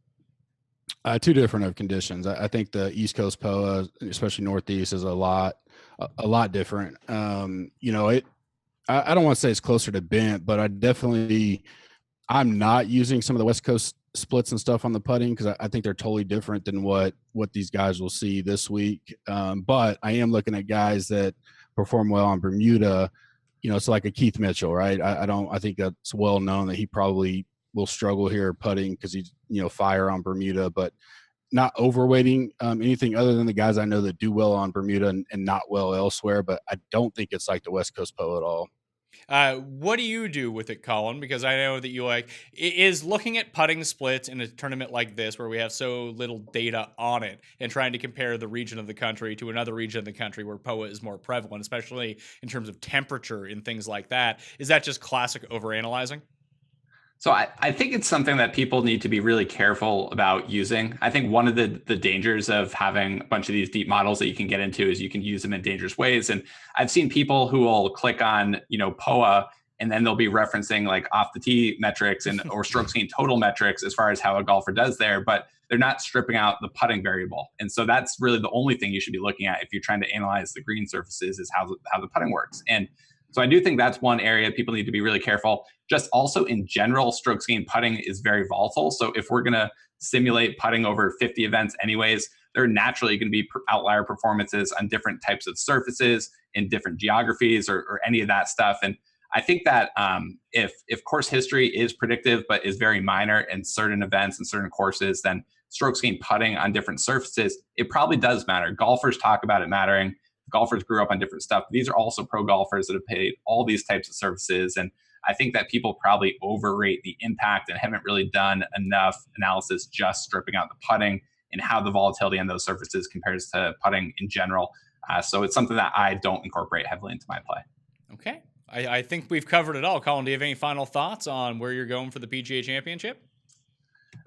Two different of conditions. I think the East Coast POA, especially Northeast, is a lot different. I don't want to say it's closer to bent, but I'm not using some of the West Coast splits and stuff on the putting because I think they're totally different than what these guys will see this week. But I am looking at guys that perform well on Bermuda, so like a Keith Mitchell, right? I think that's well known that he probably will struggle here putting because he's, fire on Bermuda, but not overweighting anything other than the guys I know that do well on Bermuda and not well elsewhere. But I don't think it's like the West Coast POA at all. What do you do with it, Colin? Because I know that you is looking at putting splits in a tournament like this where we have so little data on it and trying to compare the region of the country to another region of the country where POA is more prevalent, especially in terms of temperature and things like that. Is that just classic overanalyzing? So I think it's something that people need to be really careful about using. I think one of the dangers of having a bunch of these deep models that you can get into is you can use them in dangerous ways. And I've seen people who will click on, POA and then they'll be referencing like off the tee metrics and or strokes gained total metrics as far as how a golfer does there, but they're not stripping out the putting variable. And so that's really the only thing you should be looking at if you're trying to analyze the green surfaces is how the putting works. And so I do think that's one area people need to be really careful. Just also in general, strokes gained putting is very volatile. So if we're going to simulate putting over 50 events anyways, there are naturally going to be outlier performances on different types of surfaces in different geographies or any of that stuff. And I think that if course history is predictive but is very minor in certain events and certain courses, then strokes gained putting on different surfaces, it probably does matter. Golfers talk about it mattering. Golfers grew up on different stuff. These are also pro golfers that have played all these types of surfaces. And I think that people probably overrate the impact and haven't really done enough analysis just stripping out the putting and how the volatility on those surfaces compares to putting in general. So it's something that I don't incorporate heavily into my play. Okay. I think we've covered it all. Colin, do you have any final thoughts on where you're going for the PGA Championship?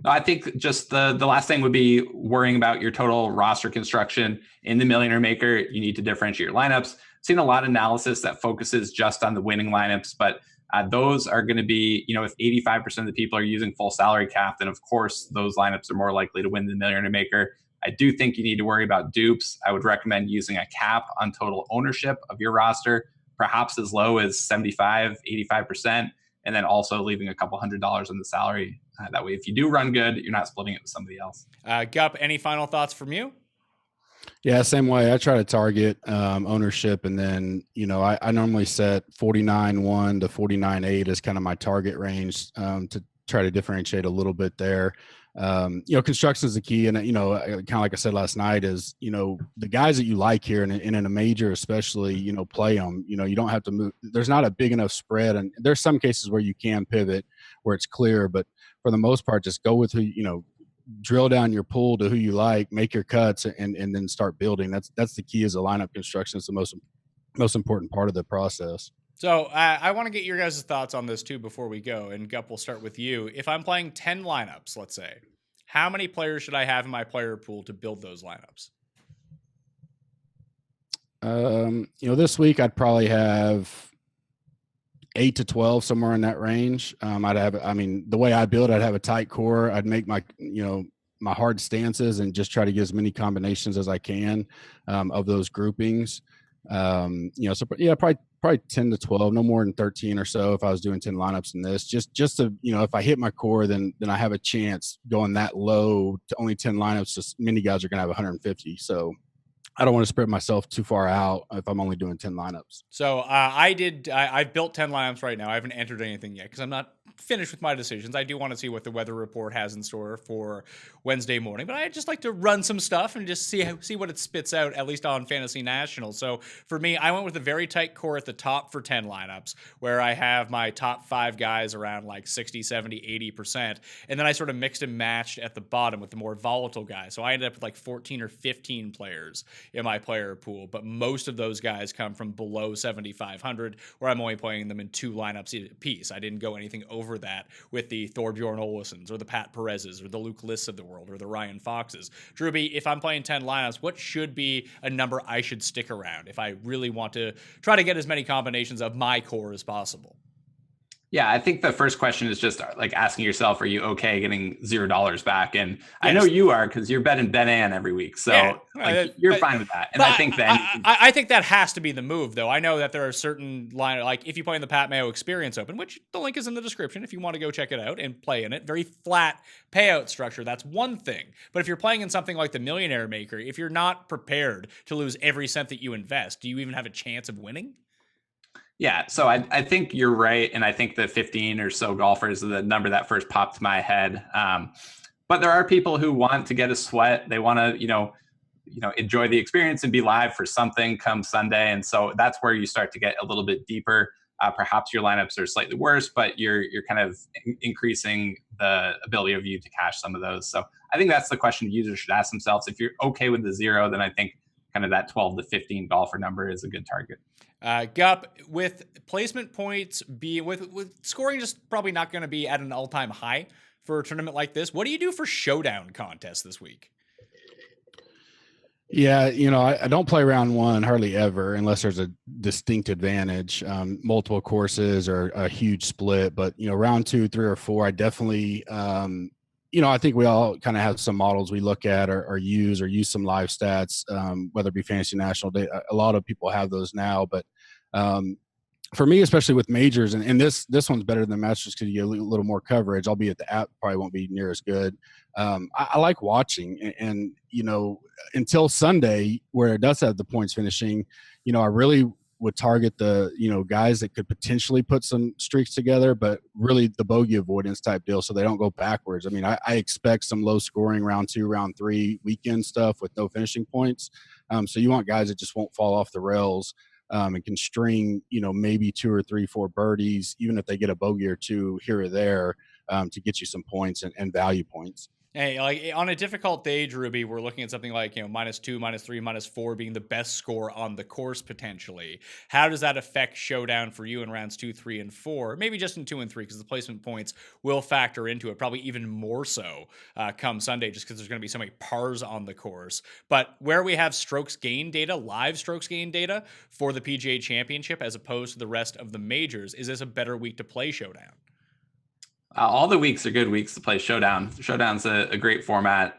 No, I think just the last thing would be worrying about your total roster construction. In the Millionaire Maker, you need to differentiate your lineups. Seen a lot of analysis that focuses just on the winning lineups, but those are going to be, if 85% of the people are using full salary cap, then of course those lineups are more likely to win the Millionaire Maker. I do think you need to worry about dupes. I would recommend using a cap on total ownership of your roster, perhaps as low as 75, 85%, and then also leaving a couple $100 on the salary. That way, if you do run good, you're not splitting it with somebody else. Gup, any final thoughts from you? Yeah, same way. I try to target ownership, and then I normally set 49.1 to 49.8 as kind of my target range to try to differentiate a little bit there. Construction is the key, and kind of like I said last night, is the guys that you like here, and in a major especially, play them. You don't have to move. There's not a big enough spread, and there's some cases where you can pivot where it's clear, but for the most part, just go with who drill down your pool to who you like, make your cuts, and then start building. That's the key. Is the lineup construction. It's the most important part of the process. So I want to get your guys' thoughts on this too before we go. And Gup, we'll start with you. If I'm playing 10 lineups, let's say, how many players should I have in my player pool to build those lineups? This week I'd probably have 8 to 12, somewhere in that range. The way I build, I'd have a tight core. I'd make my hard stances and just try to get as many combinations as I can of those groupings. Probably 10 to 12, no more than 13 or so if I was doing 10 lineups in this. Just to, if I hit my core, then I have a chance going that low to only 10 lineups. Just many guys are going to have 150. So I don't want to spread myself too far out if I'm only doing 10 lineups. So I've built 10 lineups right now. I haven't entered anything yet because I'm not finished with my decisions. I do want to see what the weather report has in store for Wednesday morning, but I just like to run some stuff and just see what it spits out, at least on Fantasy National. So for me, I went with a very tight core at the top for 10 lineups where I have my top 5 guys around like 60, 70, 80%. And then I sort of mixed and matched at the bottom with the more volatile guys. So I ended up with like 14 or 15 players in my player pool, but most of those guys come from below 7,500 where I'm only playing them in 2 lineups a piece. I didn't go anything over that with the Thorbjorn Olesens or the Pat Perez's or the Luke Lists of the world or the Ryan Foxes. Drewby, if I'm playing 10 lineups, what should be a number I should stick around if I really want to try to get as many combinations of my core as possible? Yeah, I think the first question is just like asking yourself, are you okay getting $0 back? And yes. I know you are because you're betting Ben Ann every week. So you're fine with that. And I think I think that has to be the move, though. I know that there are certain like if you play in the Pat Mayo Experience Open, which the link is in the description if you want to go check it out and play in it, very flat payout structure. That's one thing. But if you're playing in something like the Millionaire Maker, if you're not prepared to lose every cent that you invest, do you even have a chance of winning? Yeah, so I think you're right, and I think the 15 or so golfers is the number that first popped to my head. But there are people who want to get a sweat. They want to, enjoy the experience and be live for something come Sunday, and so that's where you start to get a little bit deeper. Perhaps your lineups are slightly worse, but you're kind of increasing the ability of you to cash some of those. So I think that's the question users should ask themselves. If you're okay with the 0, then I think kind of that 12 to 15 golfer number is a good target. Gup, with placement points with scoring just probably not going to be at an all-time high for a tournament like this, what do you do for Showdown contest this week? Yeah, I don't play round one hardly ever unless there's a distinct advantage, multiple courses or a huge split. But round two, three, or four, I definitely, I think we all kind of have some models we look at or use some live stats, whether it be Fantasy National Day. A lot of people have those now, but for me, especially with majors, and this one's better than Masters because you get a little more coverage, albeit the app probably won't be near as good. I like watching, and until Sunday, where it does have the points finishing, I really would target the guys that could potentially put some streaks together, but really the bogey avoidance type deal, so they don't go backwards. I mean, I expect some low scoring round two, round three weekend stuff with no finishing points. So you want guys that just won't fall off the rails. And can string, maybe 2 or 3, 4 birdies, even if they get a bogey or two here or there, to get you some points and value points. Hey, like on a difficult day, Drewby, we're looking at something like, -2, -3, -4 being the best score on the course potentially. How does that affect Showdown for you in rounds 2, 3, and 4? Maybe just in 2 and 3, because the placement points will factor into it, probably even more so come Sunday, just because there's going to be so many pars on the course. But where we have strokes gain data, live strokes gain data for the PGA Championship, as opposed to the rest of the majors, is this a better week to play Showdown? All the weeks are good weeks to play Showdown. Showdown's a great format.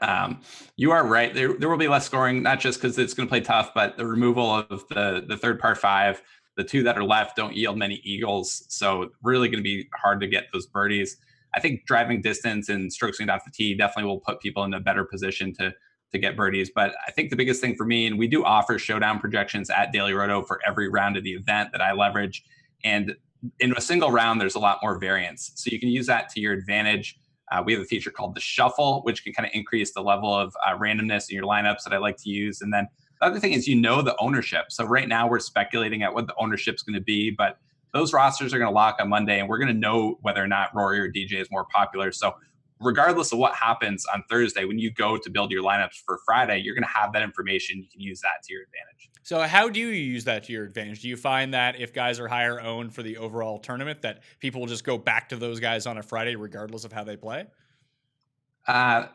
You are right. There will be less scoring, not just because it's going to play tough, but the removal of the third par 5, the 2 that are left don't yield many eagles. So really going to be hard to get those birdies. I think driving distance and strokes gained off the tee definitely will put people in a better position to get birdies. But I think the biggest thing for me, and we do offer Showdown projections at Daily Roto for every round of the event that I leverage. And in a single round, there's a lot more variance. So you can use that to your advantage. We have a feature called the shuffle, which can kind of increase the level of randomness in your lineups that I like to use. And then the other thing is, the ownership. So right now we're speculating at what the ownership's going to be, but those rosters are going to lock on Monday, and we're going to know whether or not Rory or DJ is more popular. So regardless of what happens on Thursday, when you go to build your lineups for Friday, you're going to have that information. You can use that to your advantage. So how do you use that to your advantage? Do you find that if guys are higher owned for the overall tournament, that people will just go back to those guys on a Friday regardless of how they play?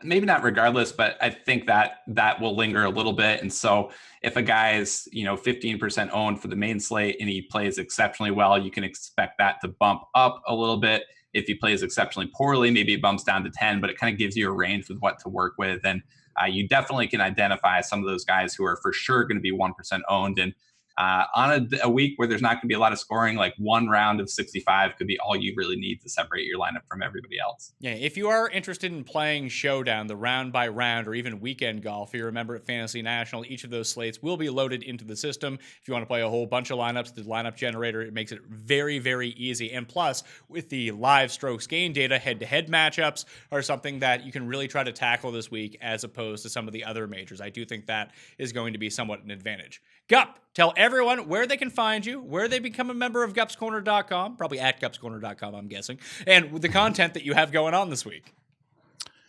Maybe not regardless, but I think that will linger a little bit. And so if a guy's 15% owned for the main slate and he plays exceptionally well, you can expect that to bump up a little bit. If he plays exceptionally poorly, maybe it bumps down to 10, but it kind of gives you a range with what to work with. And you definitely can identify some of those guys who are for sure going to be 1% owned. And on a week where there's not going to be a lot of scoring, like one round of 65 could be all you really need to separate your lineup from everybody else. Yeah, if you are interested in playing Showdown, the round by round, or even weekend golf, you remember at Fantasy National, each of those slates will be loaded into the system. If you want to play a whole bunch of lineups, the lineup generator, it makes it very, very easy. And plus, with the live strokes gain data, head-to-head matchups are something that you can really try to tackle this week as opposed to some of the other majors. I do think that is going to be somewhat an advantage. Gup, tell everyone where they can find you, where they become a member of gupscorner.com, probably at gupscorner.com, I'm guessing, and the content that you have going on this week.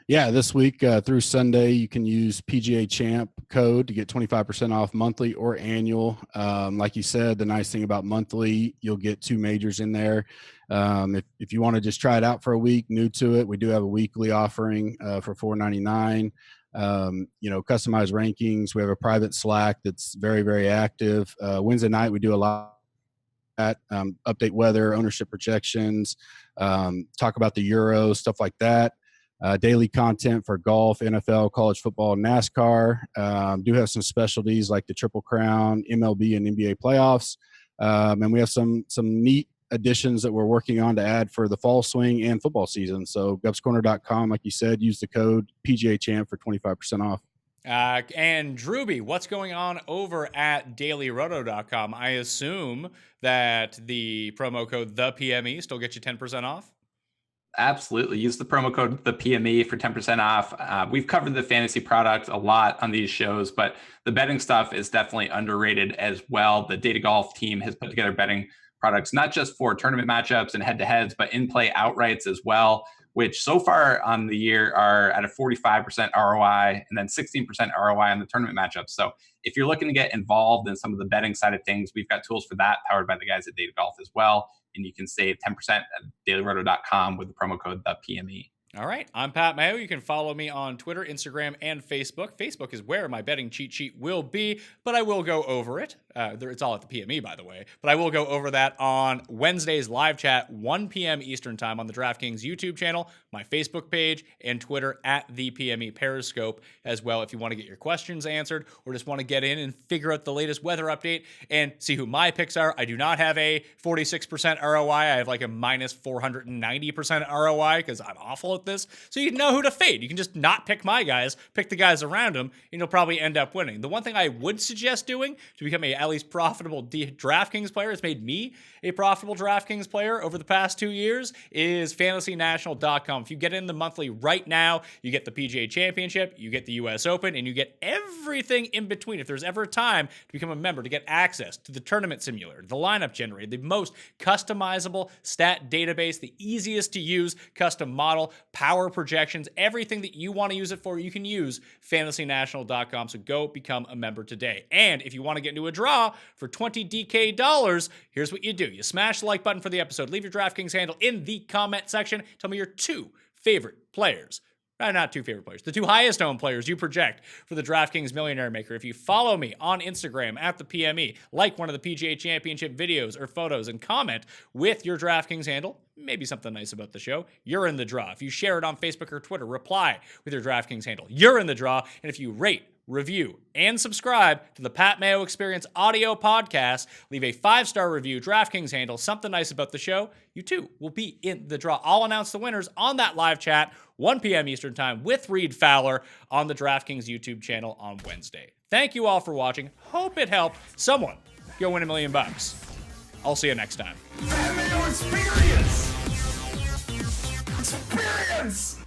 Yeah, this week through Sunday, you can use PGA Champ code to get 25% off monthly or annual. Like you said, the nice thing about monthly, you'll get 2 majors in there. If you want to just try it out for a week, new to it, we do have a weekly offering for $4.99. Customized rankings. We have a private Slack that's very, very active. Wednesday night, we do a lot of that, update weather, ownership projections, talk about the Euro, stuff like that. Daily content for golf, NFL, college football, NASCAR. Do have some specialties like the Triple Crown, MLB, and NBA playoffs. And we have some neat additions that we're working on to add for the fall swing and football season. So gupscorner.com, like you said, use the code PGA Champ for 25% off. And Drewby, what's going on over at dailyroto.com? I assume that the promo code ThePME still gets you 10% off? Absolutely. Use the promo code ThePME for 10% off. We've covered the fantasy product a lot on these shows, but the betting stuff is definitely underrated as well. The Data Golf team has put together betting products, not just for tournament matchups and head-to-heads, but in-play outrights as well, which so far on the year are at a 45% ROI and then 16% ROI on the tournament matchups. So if you're looking to get involved in some of the betting side of things, we've got tools for that powered by the guys at Data Golf as well. And you can save 10% at dailyroto.com with the promo code ThePME. All right, I'm Pat Mayo. You can follow me on Twitter, Instagram, and Facebook. Facebook is where my betting cheat sheet will be, but I will go over it. It's all at the PME, by the way. But I will go over that on Wednesday's live chat, 1 p.m. Eastern Time on the DraftKings YouTube channel, my Facebook page, and Twitter at the PME Periscope as well if you want to get your questions answered or just want to get in and figure out the latest weather update and see who my picks are. I do not have a 46% ROI. I have like a minus 490% ROI because I'm awful at this. So you know who to fade. You can just not pick my guys, pick the guys around them, and you'll probably end up winning. The one thing I would suggest doing to become a at least profitable DraftKings player, it's made me a profitable DraftKings player over the past 2 years, is fantasynational.com. If you get in the monthly right now, you get the PGA Championship, you get the US Open, and you get everything in between. If there's ever a time to become a member, to get access to the tournament simulator, the lineup generator, the most customizable stat database, the easiest to use custom model, power projections, everything that you want to use it for, you can use fantasynational.com. So go become a member today. And if you want to get into a draw for 20 DK dollars, here's what you do. You smash the like button for the episode, leave your DraftKings handle in the comment section, tell me your 2 favorite players. Not 2 favorite players, the 2 highest owned players you project for the DraftKings Millionaire Maker. If you follow me on Instagram at the PME, like one of the PGA Championship videos or photos, and comment with your DraftKings handle, maybe something nice about the show, you're in the draw. If you share it on Facebook or Twitter, reply with your DraftKings handle, you're in the draw. And if you rate, review, and subscribe to the Pat Mayo Experience audio podcast, leave a 5-star review, DraftKings handle, something nice about the show, you too will be in the draw. I'll announce the winners on that live chat, 1 p.m. Eastern Time with Reed Fowler on the DraftKings YouTube channel on Wednesday. Thank you all for watching. Hope it helped someone go win $1 million. I'll see you next time. That Mayo experience! Experience!